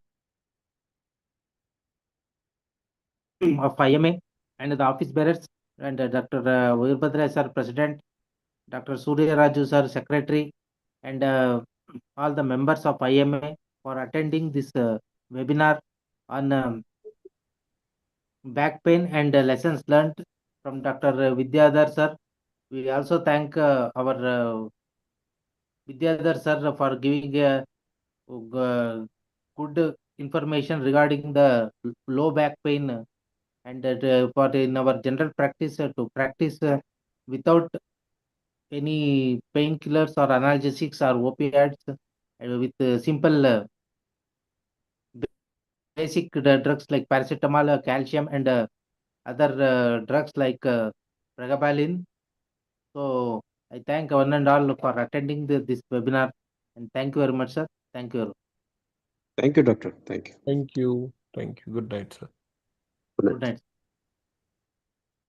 [SPEAKER 1] of IMA and the office bearers and Dr. Veerbhadra sir, President, Dr. Surya Raju sir, Secretary, and all the members of IMA for attending this webinar on back pain and lessons learned from Dr. Vidyadhar sir. We also thank our Vidyadhar sir for giving good information regarding the low back pain and for in our general practice to practice without any painkillers or analgesics or opiates with simple basic drugs like paracetamol, calcium, and other drugs like pregabalin. So I thank one and all for attending this webinar, and thank you very much, sir. Thank you.
[SPEAKER 4] Thank you, doctor. Thank you.
[SPEAKER 7] Thank you. Thank you. Good night, sir.
[SPEAKER 4] Good night.
[SPEAKER 1] Good night.